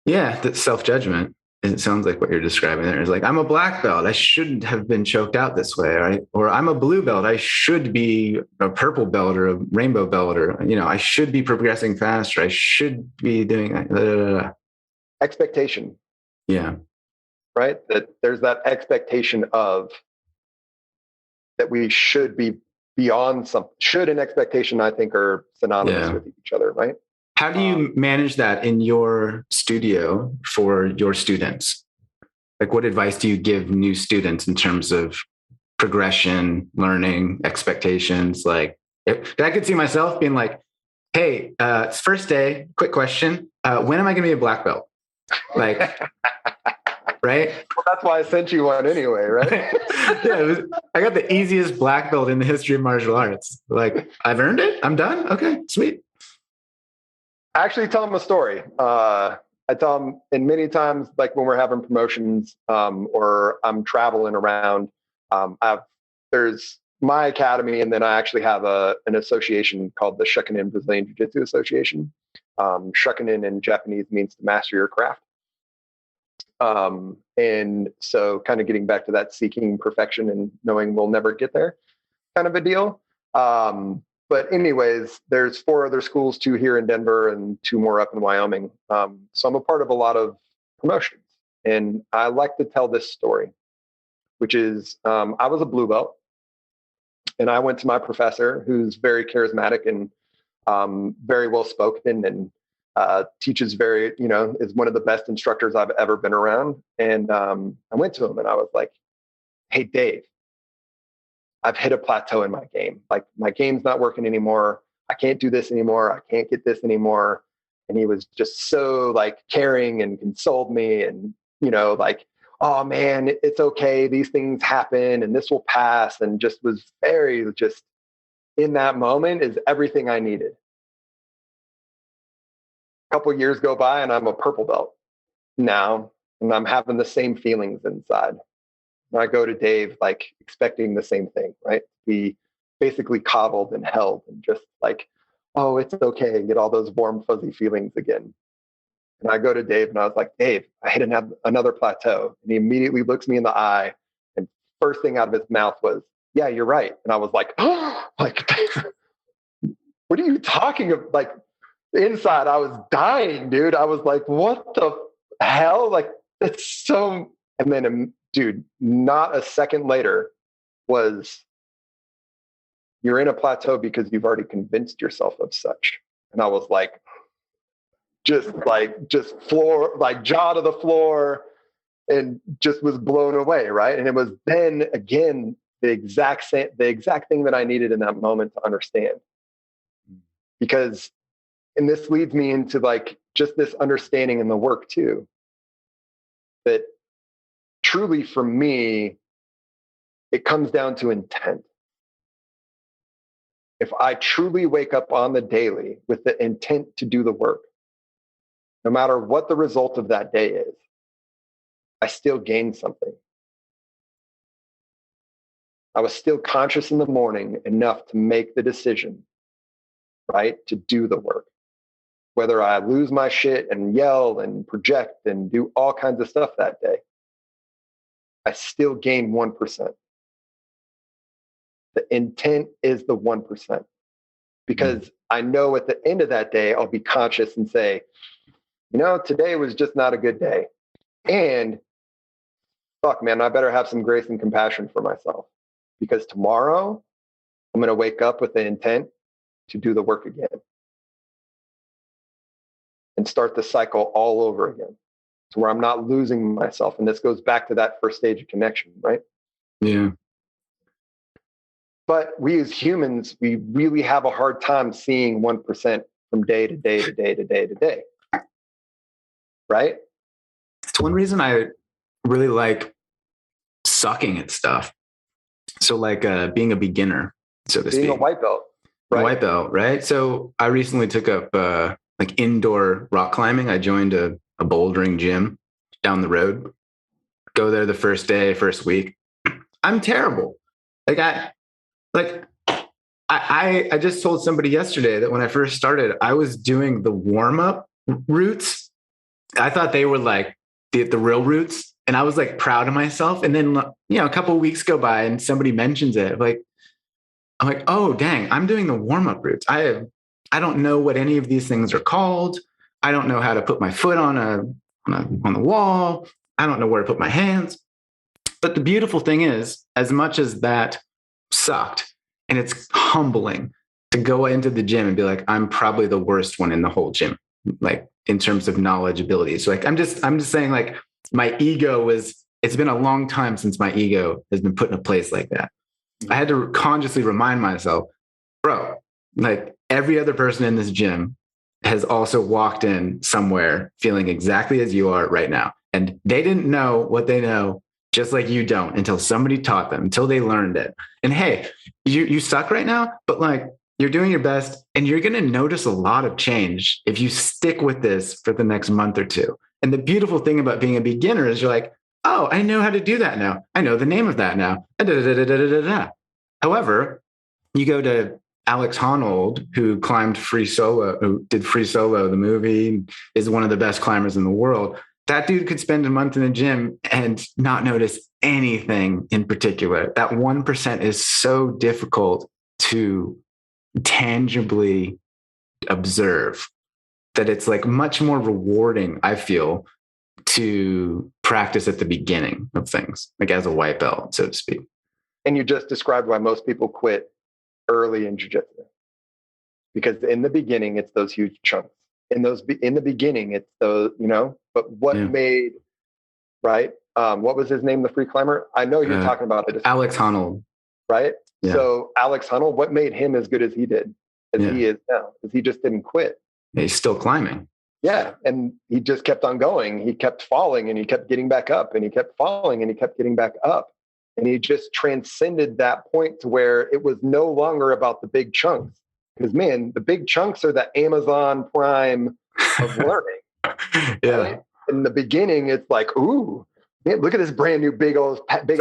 Yeah, that self-judgment. It sounds like what you're describing there is like, I'm a black belt, I shouldn't have been choked out this way, right? Or I'm a blue belt, I should be a purple belt or a rainbow belt, or, I should be progressing faster, I should be doing that. Expectation. Yeah. Right? That there's that expectation of that we should be beyond something. Should and expectation, I think, are synonymous with each other, right? How do you manage that in your studio for your students? Like, what advice do you give new students in terms of progression, learning, expectations? Like, I could see myself being like, hey, it's first day, quick question. When am I going to be a black belt? Like, right? Well, that's why I sent you one anyway, right? I got the easiest black belt in the history of martial arts. Like, I've earned it. I'm done. Okay, sweet. I actually tell them a story. I tell them, and many times, like when we're having promotions or I'm traveling around, there's my academy, and then I actually have an association called the Shokunin Brazilian Jiu-Jitsu Association. Shokunin in Japanese means to master your craft. And so kind of getting back to that seeking perfection and knowing we'll never get there kind of a deal. But anyways, there's 4 other schools, 2 here in Denver and 2 more up in Wyoming. So I'm a part of a lot of promotions. And I like to tell this story, which is I was a blue belt. And I went to my professor, who's very charismatic and very well spoken, and teaches very, is one of the best instructors I've ever been around. And I went to him and I was like, hey, Dave, I've hit a plateau in my game. Like, my game's not working anymore. I can't do this anymore. I can't get this anymore. And he was just so like caring and consoled me, and, like, oh man, it's okay. These things happen and this will pass. And just was very, just in that moment is everything I needed. A couple of years go by and I'm a purple belt now, and I'm having the same feelings inside. And I go to Dave, like expecting the same thing, right? Be basically coddled and held and just like, oh, it's okay. And get all those warm, fuzzy feelings again. And I go to Dave and I was like, Dave, I hit another plateau. And he immediately looks me in the eye. And first thing out of his mouth was, yeah, you're right. And I was like, oh, like, what are you talking about? Like, inside, I was dying, dude. I was like, what the hell? Like, it's so, and then, dude, not a second later was, you're in a plateau because you've already convinced yourself of such. And I was like, just floor, like jaw to the floor, and just was blown away. Right. And it was then again, the exact thing that I needed in that moment to understand, because, and this leads me into like just this understanding in the work too, that truly, for me, it comes down to intent. If I truly wake up on the daily with the intent to do the work, no matter what the result of that day is, I still gain something. I was still conscious in the morning enough to make the decision, right, to do the work. Whether I lose my shit and yell and project and do all kinds of stuff that day, I still gain 1%. The intent is the 1%. Because I know at the end of that day, I'll be conscious and say, today was just not a good day. And fuck, man, I better have some grace and compassion for myself. Because tomorrow, I'm going to wake up with the intent to do the work again. And start the cycle all over again. To where I'm not losing myself. And this goes back to that first stage of connection, right? Yeah. But we as humans, we really have a hard time seeing 1% from day to day to day to day to day. Right? It's one reason I really like sucking at stuff. So like being a beginner, so to speak. Being a white belt. Right? White belt, right? So I recently took up like indoor rock climbing. I joined a bouldering gym down the road. Go there the first day, first week. I'm terrible. I just told somebody yesterday that when I first started, I was doing the warm-up routes. I thought they were like the real routes. And I was like proud of myself. And then, a couple of weeks go by and somebody mentions it. I'm like, oh, dang, I'm doing the warm-up routes. I don't know what any of these things are called. I don't know how to put my foot on the wall. I don't know where to put my hands. But the beautiful thing is, as much as that sucked, and it's humbling to go into the gym and be like, I'm probably the worst one in the whole gym, like in terms of knowledge ability. So like, I'm just saying, like, my ego it's been a long time since my ego has been put in a place like that. I had to consciously remind myself, bro, like every other person in this gym has also walked in somewhere feeling exactly as you are right now. And they didn't know what they know, just like you don't, until somebody taught them, until they learned it. And hey, you suck right now, but like you're doing your best and you're going to notice a lot of change if you stick with this for the next month or two. And the beautiful thing about being a beginner is you're like, oh, I know how to do that now. I know the name of that now. However, you go to Alex Honnold, who climbed Free Solo, who did Free Solo, the movie, is one of the best climbers in the world. That dude could spend a month in the gym and not notice anything in particular. That 1% is so difficult to tangibly observe that it's like much more rewarding, I feel, to practice at the beginning of things, like as a white belt, so to speak. And you just described why most people quit early in jiu-jitsu. Because in the beginning, it's those huge chunks. In the beginning, it's those, but what made, right? What was his name, the free climber? I know you're talking about it. Alex Honnold. Right? Yeah. So Alex Honnold, what made him as good as he did, he is now? Because he just didn't quit. He's still climbing. Yeah. And he just kept on going. He kept falling and he kept getting back up and he kept falling and he kept getting back up. And he just transcended that point to where it was no longer about the big chunks. Because, man, the big chunks are the Amazon Prime of learning. Yeah. Right? In the beginning, it's like, ooh, man, look at this brand new big ass package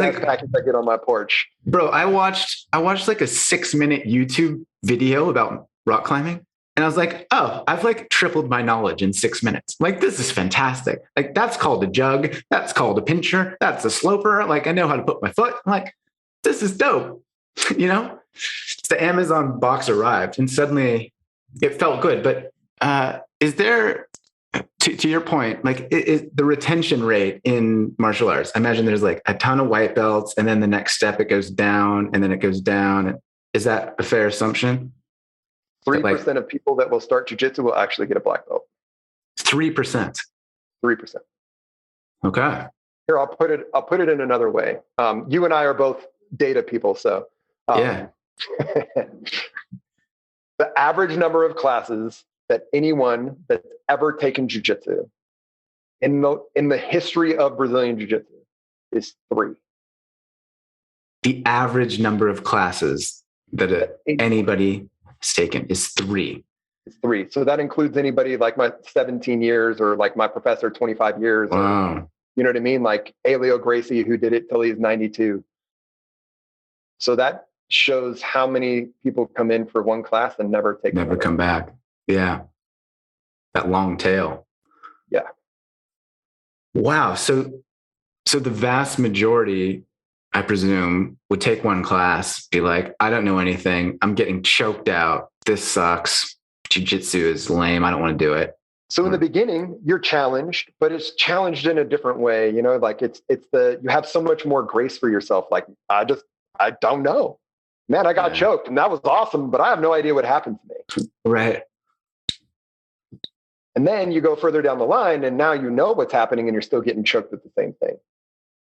I get on my porch. Bro, I watched like a 6-minute YouTube video about rock climbing. And I was like, oh, I've like tripled my knowledge in 6 minutes. Like, this is fantastic. Like, that's called a jug. That's called a pincher. That's a sloper. Like, I know how to put my foot. I'm like, this is dope. The Amazon box arrived and suddenly it felt good. But is there, to your point, like is the retention rate in martial arts? I imagine there's like a ton of white belts and then the next step, it goes down and then it goes down. Is that a fair assumption? 3% of people that will start jiu-jitsu will actually get a black belt. 3%. 3%. Okay. Here, I'll put it in another way. You and I are both data people, so yeah. The average number of classes that anyone that's ever taken jiu-jitsu in the history of Brazilian jiu-jitsu is 3. The average number of classes that anybody has taken is 3. It's 3. So that includes anybody like my 17 years or like my professor 25 years. Wow. Or, you know what I mean? Like Elio Gracie, who did it till he's 92. So that shows how many people come in for one class and never come back. Yeah. That long tail. Yeah. Wow. So the vast majority, I presume, would take one class, be like, I don't know anything. I'm getting choked out. This sucks. Jiu-jitsu is lame. I don't want to do it. So in the beginning, you're challenged, but it's challenged in a different way. You know, like you have so much more grace for yourself. Like, I don't know, man, I got choked and that was awesome, but I have no idea what happened to me. Right. And then you go further down the line and now you know what's happening and you're still getting choked with the same thing.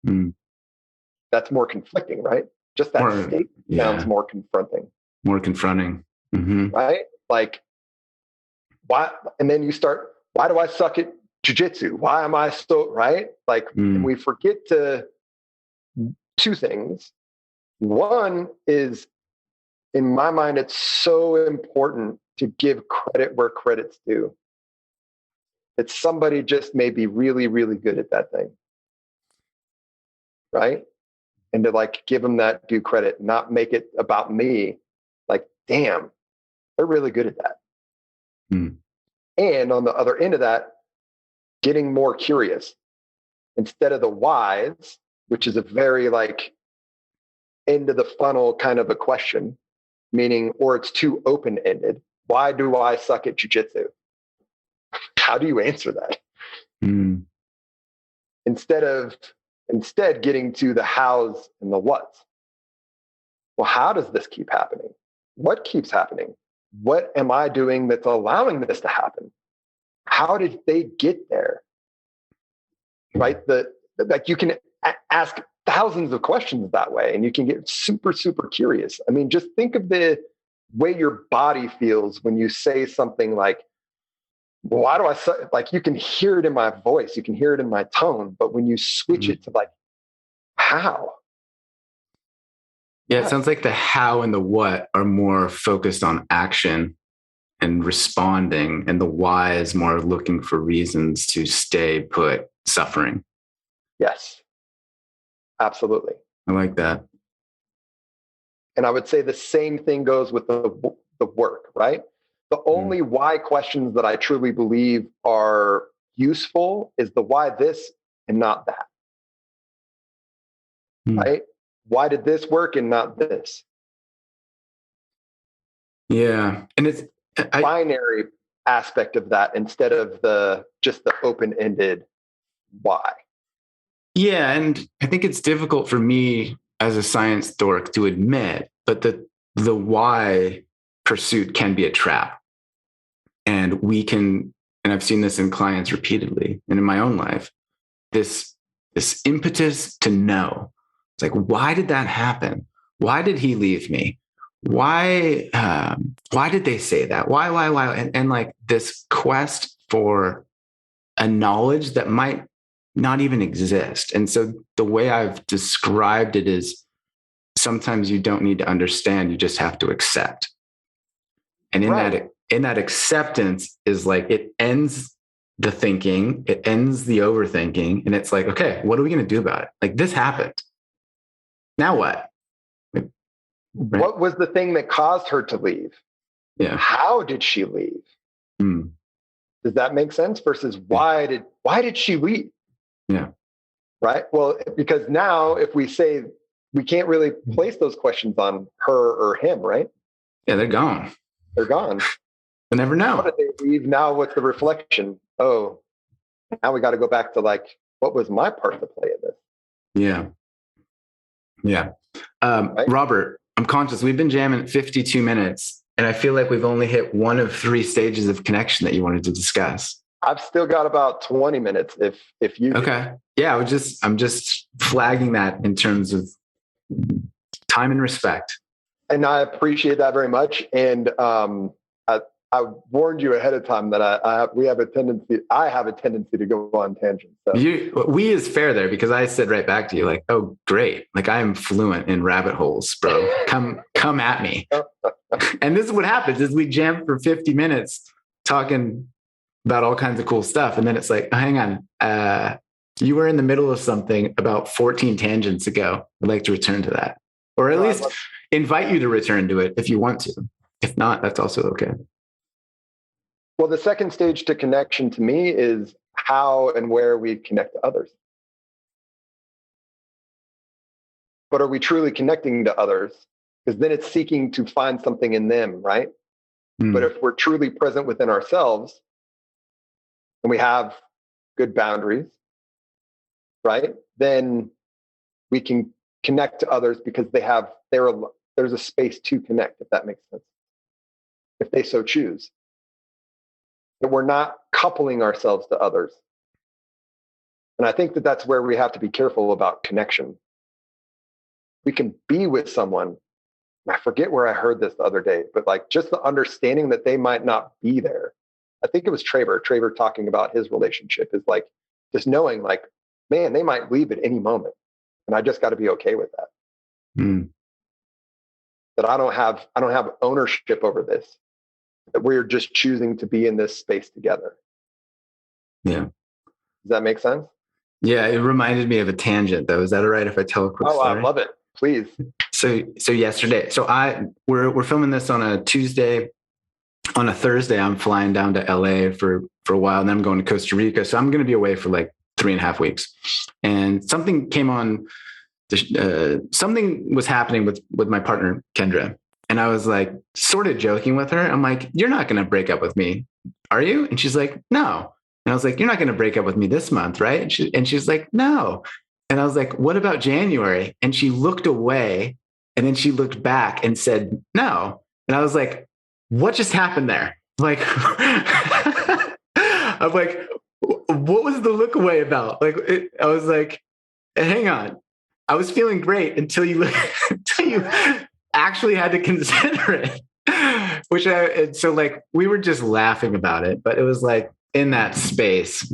Mm. That's more conflicting, right? Just that state sounds more confronting. More confronting. Mm-hmm. Right? Like, why? And then you start, why do I suck at jiu-jitsu? Why am I so, right? Like, and we forget 2 things. One is, in my mind, it's so important to give credit where credit's due. That somebody just may be really, really good at that thing. Right? And to like give them that due credit, not make it about me. Like, damn, they're really good at that. Mm. And on the other end of that, getting more curious instead of the whys, which is a very like end of the funnel kind of a question, meaning, or it's too open-ended. Why do I suck at jiu-jitsu? How do you answer that? Mm. Instead getting to the hows and the whats. Well, how does this keep happening? What keeps happening? What am I doing that's allowing this to happen? How did they get there? Right? Like you can ask thousands of questions that way and you can get super, super curious. I mean, just think of the way your body feels when you say something like, why do I, like, you can hear it in my voice, you can hear it in my tone, but when you switch it to like, how? Yeah, it sounds like the how and the what are more focused on action and responding, and the why is more looking for reasons to stay put, suffering. Yes, absolutely. I like that. And I would say the same thing goes with the work, right? The only why questions that I truly believe are useful is the why this and not that. Right? Why did this work and not this? Yeah. And it's binary aspect of that instead of just the open-ended why. Yeah. And I think it's difficult for me as a science dork to admit, but the why pursuit can be a trap. And and I've seen this in clients repeatedly and in my own life, this impetus to know. It's like, why did that happen? Why did he leave me? Why did they say that? Why? And like this quest for a knowledge that might not even exist. And so the way I've described it is sometimes you don't need to understand, you just have to accept. And in that acceptance is like, it ends the thinking, it ends the overthinking. And it's like, okay, what are we going to do about it? Like, this happened. Now what? Right? What was the thing that caused her to leave? Yeah. How did she leave? Does that make sense? Versus why did she leave? Yeah. Right. Well, because now if we say we can't really place those questions on her or him, right? Yeah, they're gone. They're gone. We'll never know. How did they leave? Now what's the reflection? Oh, now we got to go back to like, what was my part to play in this? Yeah. Yeah. Right? Robert, I'm conscious. We've been jamming 52 minutes and I feel like we've only hit one of 3 stages of connection that you wanted to discuss. I've still got about 20 minutes if you okay. Yeah, I'm just flagging that in terms of time and respect. And I appreciate that very much. And I warned you ahead of time that I have a tendency to go on tangents. So. We is fair there, because I said right back to you like, oh, great. Like, I am fluent in rabbit holes, bro. Come at me. And this is what happens is we jam for 50 minutes talking about all kinds of cool stuff. And then it's like, oh, hang on. You were in the middle of something about 14 tangents ago. I'd like to return to that, or at least invite you to return to it if you want to. If not, that's also okay. Well, the second stage to connection to me is how and where we connect to others. But are we truly connecting to others? Because then it's seeking to find something in them, right? But if we're truly present within ourselves and we have good boundaries, right, then we can connect to others because there's a space to connect, if that makes sense, if they so choose. That we're not coupling ourselves to others. And I think that that's where we have to be careful about connection. We can be with someone. I forget where I heard this the other day, but like just the understanding that they might not be there. I think it was Traver talking about his relationship is like just knowing like, man, they might leave at any moment. And I just got to be okay with that. That I don't have ownership over this. That we're just choosing to be in this space together. Yeah. Does that make sense? Yeah. It reminded me of a tangent though. Is that all right if I tell a quick story? I love it. Please. So yesterday, we're filming this on a Tuesday. On a Thursday, I'm flying down to LA for a while, and then I'm going to Costa Rica. So I'm going to be away for like 3.5 weeks. And something came on, something was happening with my partner, Kendra. And I was like, sort of joking with her. I'm like, you're not going to break up with me, are you? And she's like, no. And I was like, you're not going to break up with me this month, right? And she's like, no. And I was like, what about January? And she looked away, and then she looked back and said, no. And I was like, what just happened there? Like, I'm like, what was the look away about? Like, I was like, hang on. I was feeling great until you actually had to consider it, so like we were just laughing about it, but it was like in that space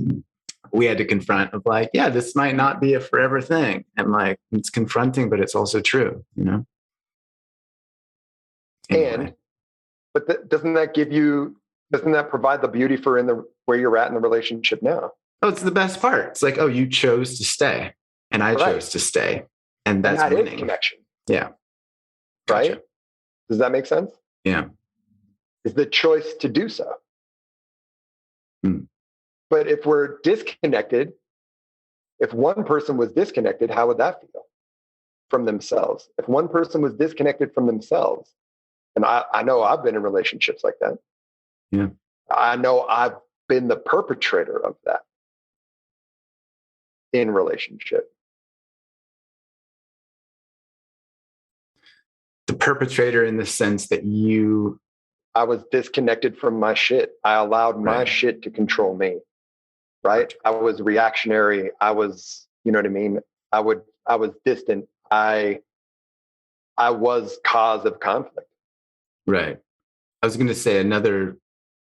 we had to confront of like, yeah, this might not be a forever thing. And like, it's confronting, but it's also true, you know? Anyway. But doesn't that provide the beauty for where you're at in the relationship now? Oh, it's the best part. It's like, oh, you chose to stay and I chose to stay. And that's winning. Is connection. Yeah. Right? Gotcha. Does that make sense? Yeah. It's the choice to do so. But if we're disconnected, if one person was disconnected, how would that feel from themselves? If one person was disconnected from themselves, and I know I've been in relationships like that. Yeah. I know I've been the perpetrator of that in relationship. The perpetrator in the sense that I was disconnected from my shit. I allowed my shit to control me. Right? I was reactionary. I was, you know what I mean? I was distant. I was cause of conflict. Right. I was going to say another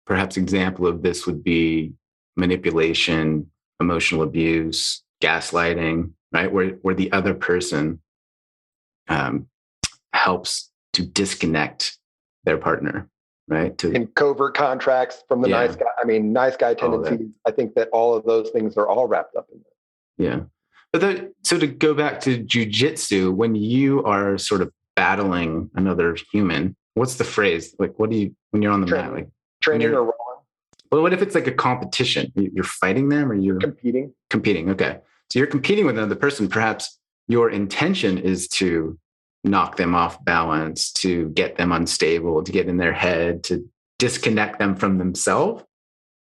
perhaps example of this would be manipulation, emotional abuse, gaslighting, right? Where the other person helps to disconnect their partner, right? In covert contracts from the nice guy. I mean, nice guy tendencies. I think that all of those things are all wrapped up in there. Yeah. But so to go back to jiu-jitsu, when you are sort of battling another human, what's the phrase? Like, when you're on the mat, like training or rolling? Well, what if it's like a competition? You're fighting them or you're competing? Competing. Okay. So you're competing with another person. Perhaps your intention is to knock them off balance, to get them unstable, to get in their head, to disconnect them from themselves.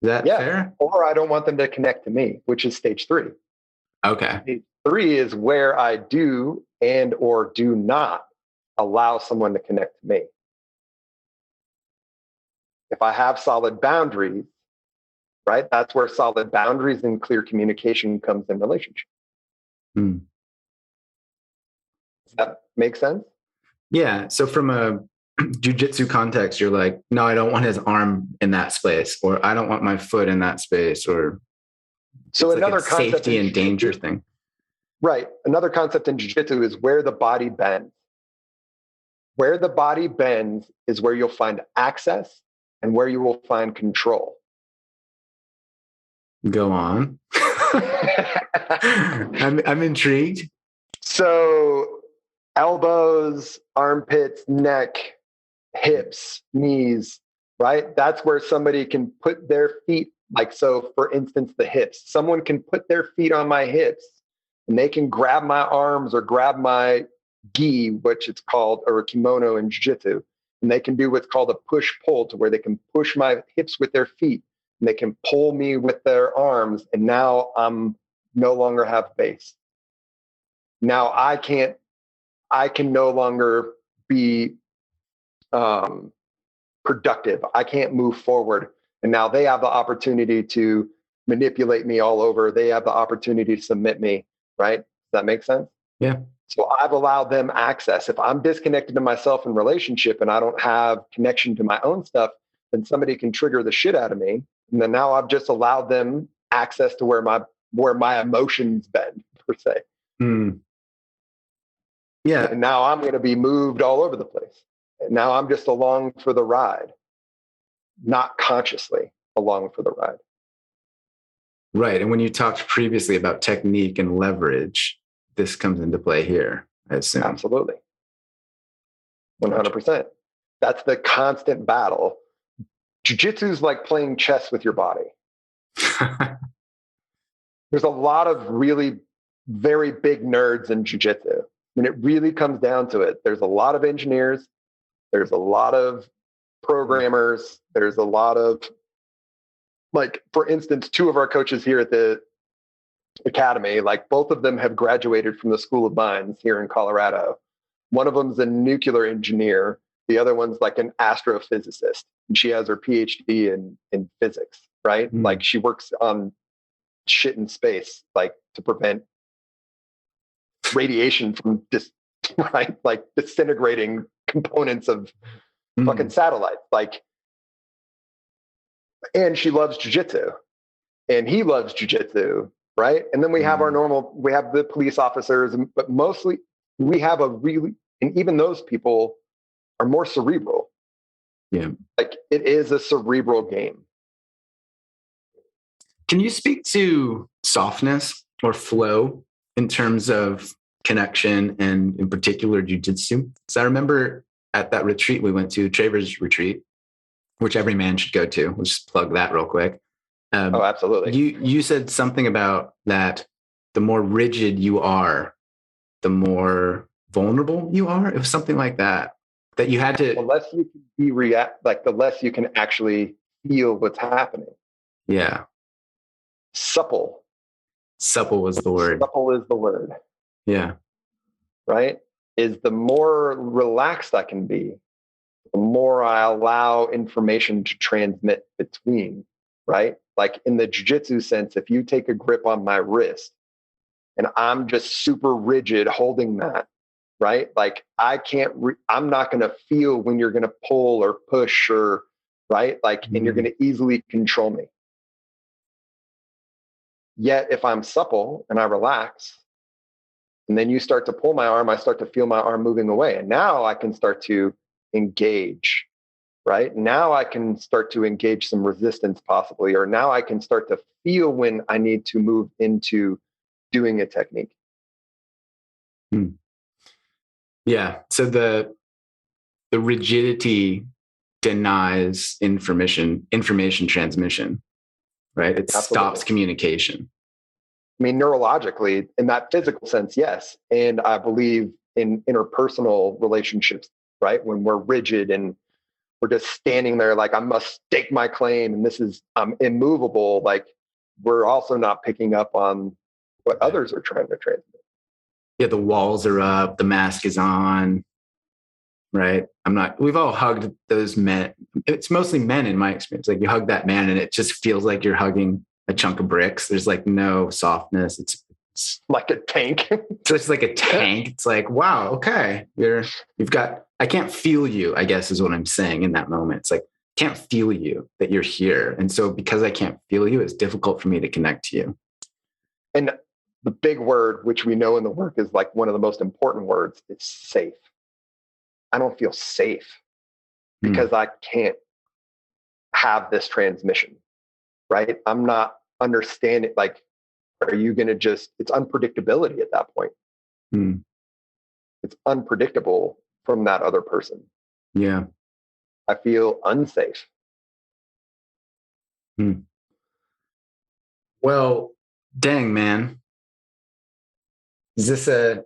Is that fair? Or I don't want them to connect to me, which is stage 3. Okay. Stage 3 is where I do and or do not allow someone to connect to me. If I have solid boundaries, right? That's where solid boundaries and clear communication comes in relationship. Does that make sense? Yeah. So from jiu-jitsu context, you're like, no, I don't want his arm in that space, or I don't want my foot in that space, or so another like safety and danger thing. Right. Another concept in jiu-jitsu is where the body bends. Where the body bends is where you'll find access and where you will find control. Go on. I'm intrigued. So elbows, armpits, neck, hips, knees, right? That's where somebody can put their feet, like, so for instance, the hips. Someone can put their feet on my hips and they can grab my arms or grab my gi, which it's called, or a kimono in jiu-jitsu. And they can do what's called a push-pull, to where they can push my hips with their feet and they can pull me with their arms. And now I'm no longer have base. Now I can no longer be productive. I can't move forward. And now they have the opportunity to manipulate me all over. They have the opportunity to submit me, right? Does that make sense? Yeah. So I've allowed them access. If I'm disconnected to myself in relationship and I don't have connection to my own stuff, then somebody can trigger the shit out of me. And then now I've just allowed them access to where my emotions bend, per se. Mm. Yeah. And now I'm going to be moved all over the place. And now I'm just along for the ride, not consciously along for the ride. Right. And when you talked previously about technique and leverage, this comes into play here, I assume. Absolutely. 100%. That's the constant battle. Jiu-jitsu is like playing chess with your body. There's a lot of really very big nerds in jiu-jitsu. And it really comes down to it. There's a lot of engineers. There's a lot of programmers. There's a lot of, like, for instance, two of our coaches here at the academy, like, both of them have graduated from the School of Mines here in Colorado. One of them's a nuclear engineer. The other one's like an astrophysicist. And she has her PhD in physics, right? Mm. Like, she works on shit in space, like, to prevent radiation from right? Like, disintegrating components of fucking satellites. Like, and she loves jiu-jitsu and he loves jiu-jitsu, right? And then we have we have the police officers, but mostly we have and even those people are more cerebral. Yeah. Like, it is a cerebral game. Can you speak to softness or flow in terms of connection and in particular jiu-jitsu? So I remember at that retreat we went to, Traver's retreat, which every man should go to. We'll just plug that real quick. Oh, absolutely. You said something about that the more rigid you are, the more vulnerable you are. It was something like that you had to. The less you can the less you can actually feel what's happening. Yeah. Supple was the word. Supple is the word. Yeah. Right? Is the more relaxed I can be, the more I allow information to transmit between, right? Like, in the jiu-jitsu sense, if you take a grip on my wrist and I'm just super rigid holding that, right? Like, I'm not going to feel when you're going to pull or push, or, right? Like, and you're going to easily control me. Yet if I'm supple and I relax, and then you start to pull my arm, I start to feel my arm moving away. And now I can start to engage, right? Now I can start to engage some resistance possibly, or now I can start to feel when I need to move into doing a technique. Yeah. So the rigidity denies information transmission, right? It Absolutely. Stops communication. I mean, neurologically, in that physical sense, yes. And I believe in interpersonal relationships, right? When we're rigid and we're just standing there like, I must stake my claim and I'm immovable. Like, we're also not picking up on what others are trying to transmit. Yeah, the walls are up, the mask is on, right? We've all hugged those men. It's mostly men in my experience. Like, you hug that man and it just feels like you're hugging a chunk of bricks. There's like no softness. It's like a tank. Just like a tank. It's like, wow, okay. I can't feel you, I guess is what I'm saying in that moment. It's like, can't feel you that you're here. And so because I can't feel you, it's difficult for me to connect to you. And the big word, which we know in the work is like one of the most important words, is safe. I don't feel safe because I can't have this transmission, right? I'm not understanding, like, are you going to it's unpredictability at that point. It's unpredictable from that other person. Yeah. I feel unsafe. Well, dang, man. Is this a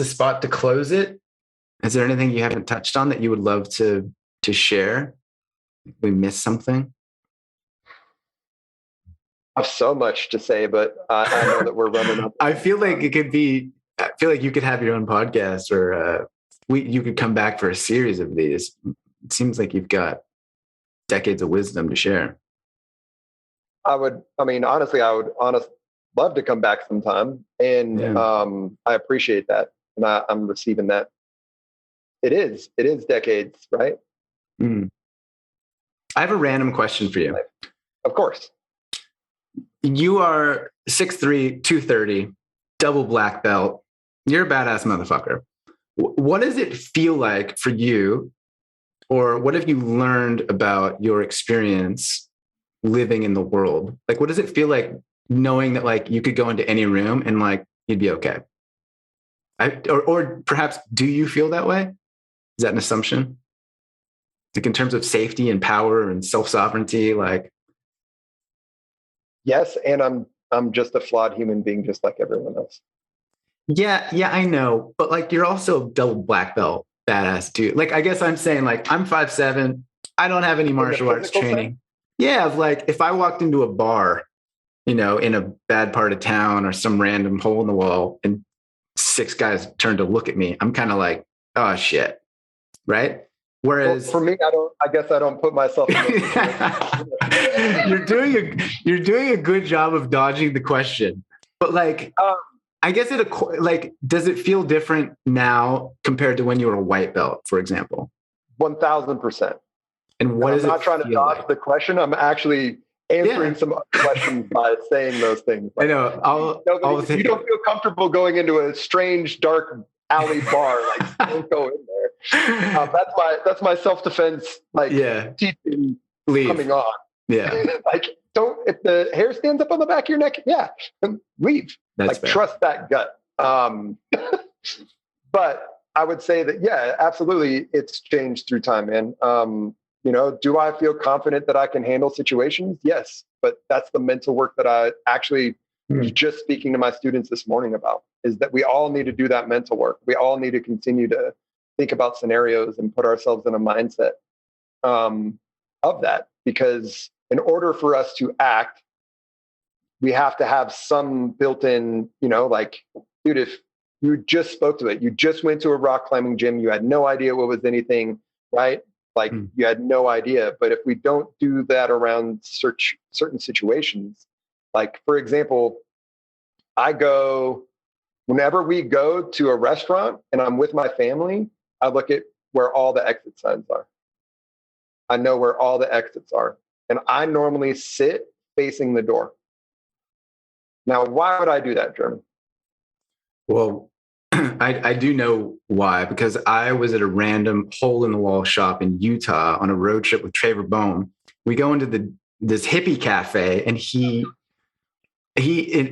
spot to close it? Is there anything you haven't touched on that you would love to share? We missed something? I have so much to say, but I know that we're running up. I feel like you could have your own podcast, or you could come back for a series of these. It seems like you've got decades of wisdom to share. Honestly, I would love to come back sometime. And I appreciate that. And I'm receiving that. It is decades, right? I have a random question for you. Of course. You are 6'3", 230, double black belt. You're a badass motherfucker. What does it feel like for you, or what have you learned about your experience living in the world? Like, what does it feel like knowing that like you could go into any room and like you'd be okay? Or perhaps do you feel that way? Is that an assumption? Like in terms of safety and power and self-sovereignty, like. Yes, and I'm just a flawed human being, just like everyone else. Yeah, I know, but like you're also a double black belt badass dude. Like I guess I'm saying like I'm 5'7", I don't have any martial arts training. Sense? Yeah, like if I walked into a bar, in a bad part of town or some random hole in the wall, and 6 guys turned to look at me, I'm kind of like, oh shit, right? Whereas for me, I guess I don't put myself in You're doing a good job of dodging the question, but like, I guess does it feel different now compared to when you were a white belt, for example? 1000%. And what is it? I'm not trying to dodge the question. I'm actually answering some questions by saying those things. Like, I know. You don't feel comfortable going into a strange, dark alley bar. Like, don't go in there. That's my self-defense. Like, teaching coming on. Yeah. Like, if the hair stands up on the back of your neck, leave. That's fair. Trust that gut. But I would say that, absolutely, it's changed through time, man. Do I feel confident that I can handle situations? Yes, but that's the mental work that I actually was just speaking to my students this morning about, is that we all need to do that mental work. We all need to continue to think about scenarios and put ourselves in a mindset of that, because in order for us to act, we have to have some built-in, like, dude, if you just spoke to it, you just went to a rock climbing gym, you had no idea what was anything, right? Like you had no idea. But if we don't do that around certain situations, like, for example, whenever we go to a restaurant and I'm with my family, I look at where all the exit signs are. I know where all the exits are. And I normally sit facing the door. Now, why would I do that, Jeremy? Well, I do know why, because I was at a random hole in the wall shop in Utah on a road trip with Traver Bohm. We go into this hippie cafe, and he's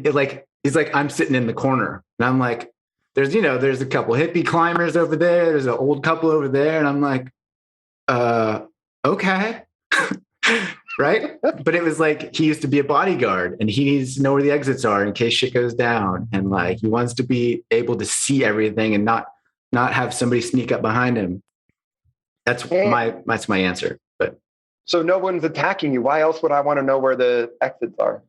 like, I'm sitting in the corner, and I'm like, there's a couple hippie climbers over there. There's an old couple over there. And I'm like, okay. Right. But it was like, he used to be a bodyguard and he needs to know where the exits are in case shit goes down. And like, he wants to be able to see everything and not have somebody sneak up behind him. That's my answer. But so no one's attacking you. Why else would I want to know where the exits are?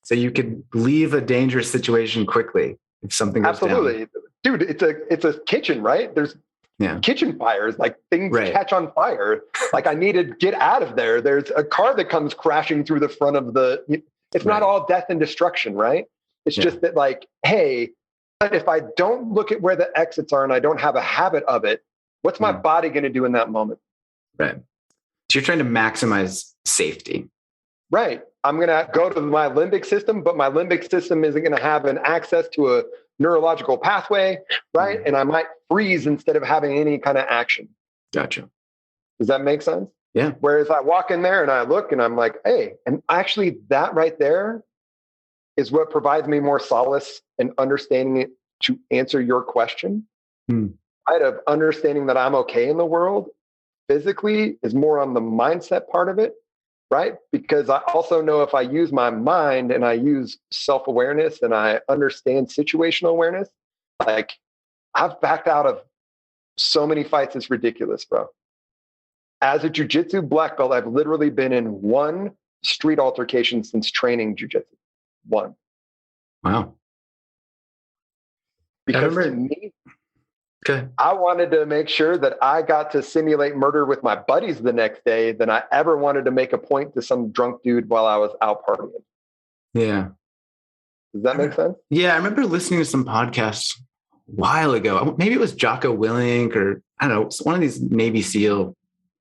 So you could leave a dangerous situation quickly if something goes Absolutely. down. Dude, it's a kitchen, right? There's kitchen fires, like things catch on fire. Like, I need to get out of there. There's a car that comes crashing through the front of It's not all death and destruction, right? It's just that like, hey, but if I don't look at where the exits are and I don't have a habit of it, what's my body going to do in that moment? Right. So you're trying to maximize safety. Right. I'm going to go to my limbic system, but my limbic system isn't going to have an access to a neurological pathway, right? And I might freeze instead of having any kind of action. Gotcha. Does that make sense? Yeah. Whereas I walk in there and I look and I'm like, hey, and actually that right there is what provides me more solace and understanding it to answer your question. Right, of understanding that I'm okay in the world physically is more on the mindset part of it, right? Because I also know if I use my mind and I use self-awareness and I understand situational awareness, like I've backed out of so many fights, it's ridiculous, bro. As a jiu-jitsu black belt, I've literally been in one street altercation since training jiu-jitsu. One. Wow. Because to me, I wanted to make sure that I got to simulate murder with my buddies the next day than I ever wanted to make a point to some drunk dude while I was out partying. Yeah. Does that make sense? Yeah. I remember listening to some podcasts a while ago. Maybe it was Jocko Willink or I don't know, one of these Navy SEAL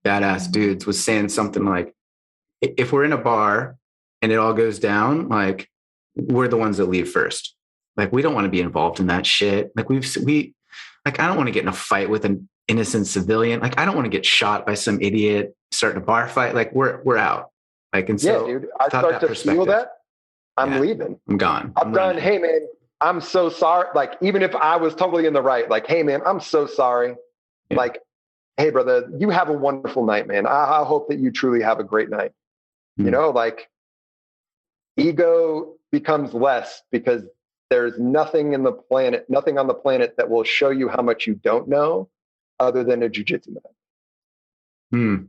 badass dudes was saying something like, if we're in a bar and it all goes down, like we're the ones that leave first. Like, we don't want to be involved in that shit. Like like, I don't want to get in a fight with an innocent civilian. Like, I don't want to get shot by some idiot starting a bar fight. Like we're out. Like, and so yeah, dude, I start to feel that I'm leaving. I'm gone. I'm done. Hey man, I'm so sorry. Like, even if I was totally in the right, like, hey man, I'm so sorry. Yeah. Like, hey brother, you have a wonderful night, man. I hope that you truly have a great night. You know, like ego becomes less because there's nothing on the planet that will show you how much you don't know other than a jiu-jitsu mat.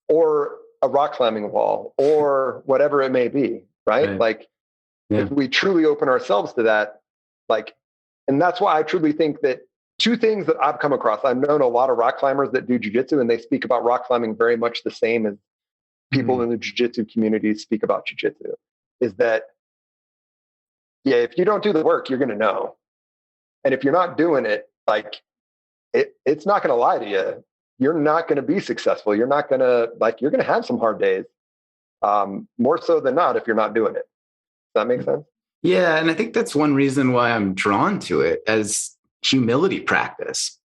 Or a rock climbing wall or whatever it may be, right? Like if we truly open ourselves to that, like, and that's why I truly think that two things that I've come across, I've known a lot of rock climbers that do jiu-jitsu and they speak about rock climbing very much the same as people in the jiu-jitsu community speak about jiu-jitsu, is that yeah, if you don't do the work, you're going to know. And if you're not doing it, like it's not going to lie to you. You're not going to be successful. You're not going to you're going to have some hard days. More so than not if you're not doing it. Does that make sense? Yeah. And I think that's one reason why I'm drawn to it as humility practice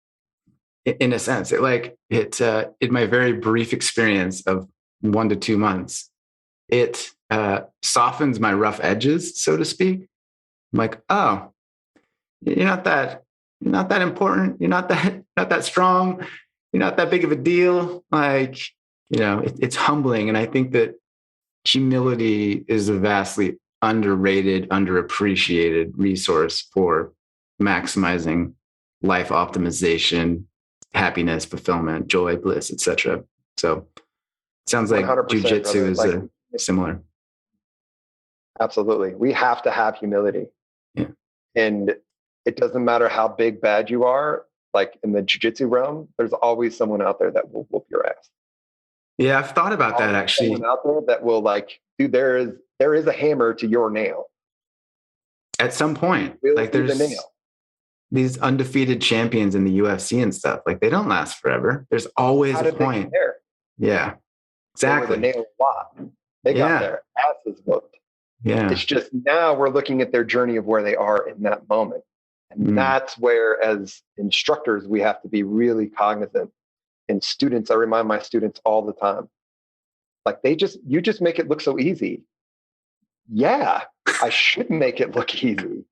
in a sense. In my very brief experience of 1 to 2 months, it softens my rough edges, so to speak. I'm like, oh, you're not that important. You're not that strong. You're not that big of a deal. Like, it's humbling. And I think that humility is a vastly underrated, underappreciated resource for maximizing life optimization, happiness, fulfillment, joy, bliss, etc. So it sounds like jiu-jitsu is similar. Absolutely. We have to have humility. Yeah. And it doesn't matter how big bad you are, like in the jiu-jitsu realm, there's always someone out there that will whoop your ass. Yeah, I've thought about that actually. Someone out there that will dude, there is a hammer to your nail. At some point, really there's these undefeated champions in the UFC and stuff. Like, they don't last forever. There's always a point. Yeah, exactly. They were the nail a lot. They got their asses whooped. Yeah. It's just now we're looking at their journey of where they are in that moment. And that's where, as instructors, we have to be really cognizant. And students, I remind my students all the time, like, you just make it look so easy. Yeah, I should make it look easy.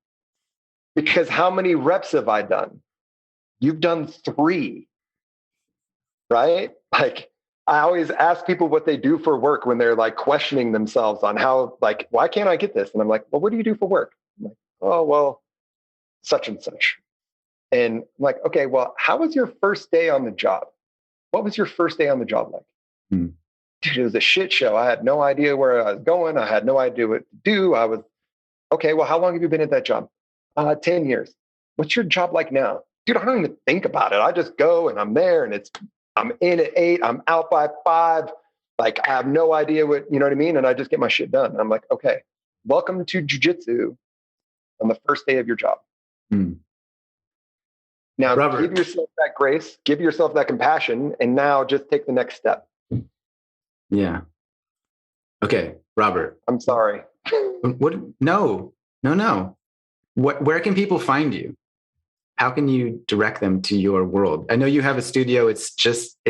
Because how many reps have I done? You've done 3, right? Like, I always ask people what they do for work when they're questioning themselves on how, why can't I get this? And I'm like, well, what do you do for work? I'm like, oh, well, such and such. And I'm like, okay, well, how was your first day on the job? What was your first day on the job like? Dude, it was a shit show. I had no idea where I was going. I had no idea what to do. Okay, well, how long have you been at that job? 10 years. What's your job like now? Dude, I don't even think about it. I just go and I'm there and I'm in at 8, I'm out by 5. I have no idea what, you know what I mean? And I just get my shit done. I'm like, okay, welcome to jiu-jitsu on the first day of your job. Now, Robert, give yourself that grace, give yourself that compassion, and now just take the next step. Yeah. Okay, Robert. I'm sorry. What? No. Where can people find you? How can you direct them to your world? I know you have a studio. It's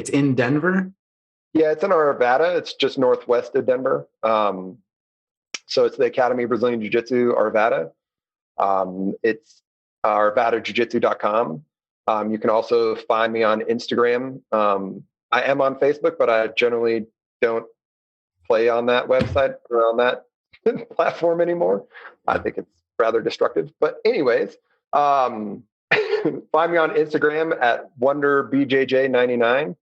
in Denver. Yeah, it's in Arvada. It's just northwest of Denver. So it's the Academy of Brazilian Jiu-Jitsu, Arvada. It's arvadajiujitsu.com. You can also find me on Instagram. I am on Facebook, but I generally don't play on that website or on that platform anymore. I think it's rather destructive. But anyways, find me on Instagram at WonderBJJ99.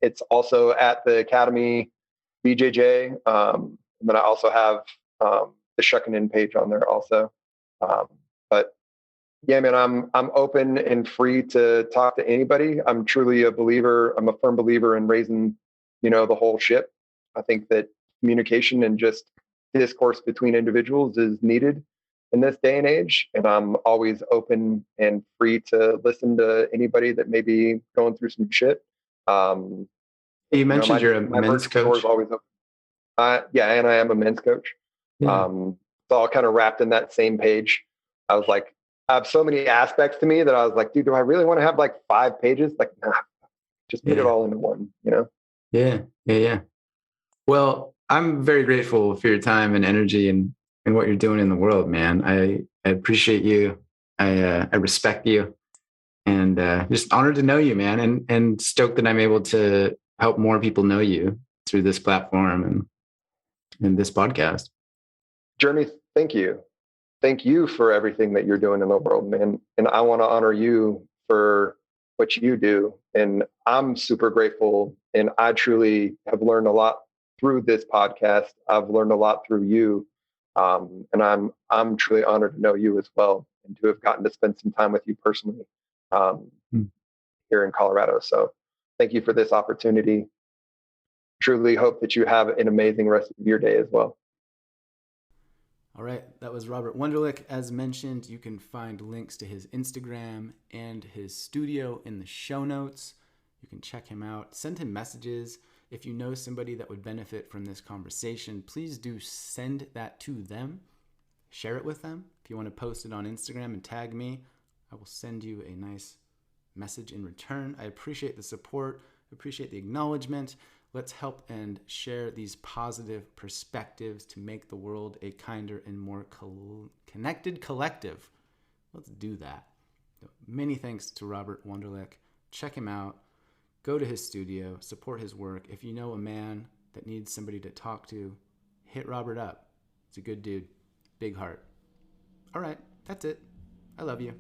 It's also at the Academy BJJ. And then I also have the Shokunin page on there also. But yeah, man, I'm open and free to talk to anybody. I'm truly a believer. I'm a firm believer in raising, the whole ship. I think that communication and just discourse between individuals is needed in this day and age. And I'm always open and free to listen to anybody that may be going through some shit. You mentioned you're a men's coach. Is always open. Yeah, and I am a men's coach. Yeah. It's all kind of wrapped in that same page. I was like, I have so many aspects to me that I was like, dude, do I really want to have like 5 pages? Like, nah, just put it all into one, Yeah. Well, I'm very grateful for your time and energy and what you're doing in the world, man. I appreciate you. I respect you, and just honored to know you, man, and stoked that I'm able to help more people know you through this platform and this podcast. Jeremy, thank you. Thank you for everything that you're doing in the world, man. And I want to honor you for what you do. And I'm super grateful. And I truly have learned a lot through this podcast. I've learned a lot through you. And I'm truly honored to know you as well and to have gotten to spend some time with you personally here in Colorado. So thank you for this opportunity. Truly hope that you have an amazing rest of your day as well. All right, that was Robert Wunderlich. As mentioned, you can find links to his Instagram and his studio in the show notes. You can check him out. Send him messages. If you know somebody that would benefit from this conversation, please do send that to them. Share it with them. If you want to post it on Instagram and tag me, I will send you a nice message in return. I appreciate the support. I appreciate the acknowledgement. Let's help and share these positive perspectives to make the world a kinder and more connected collective. Let's do that. Many thanks to Robert Wunderlich. Check him out. Go to his studio. Support his work. If you know a man that needs somebody to talk to, hit Robert up. He's a good dude. Big heart. All right, that's it. I love you.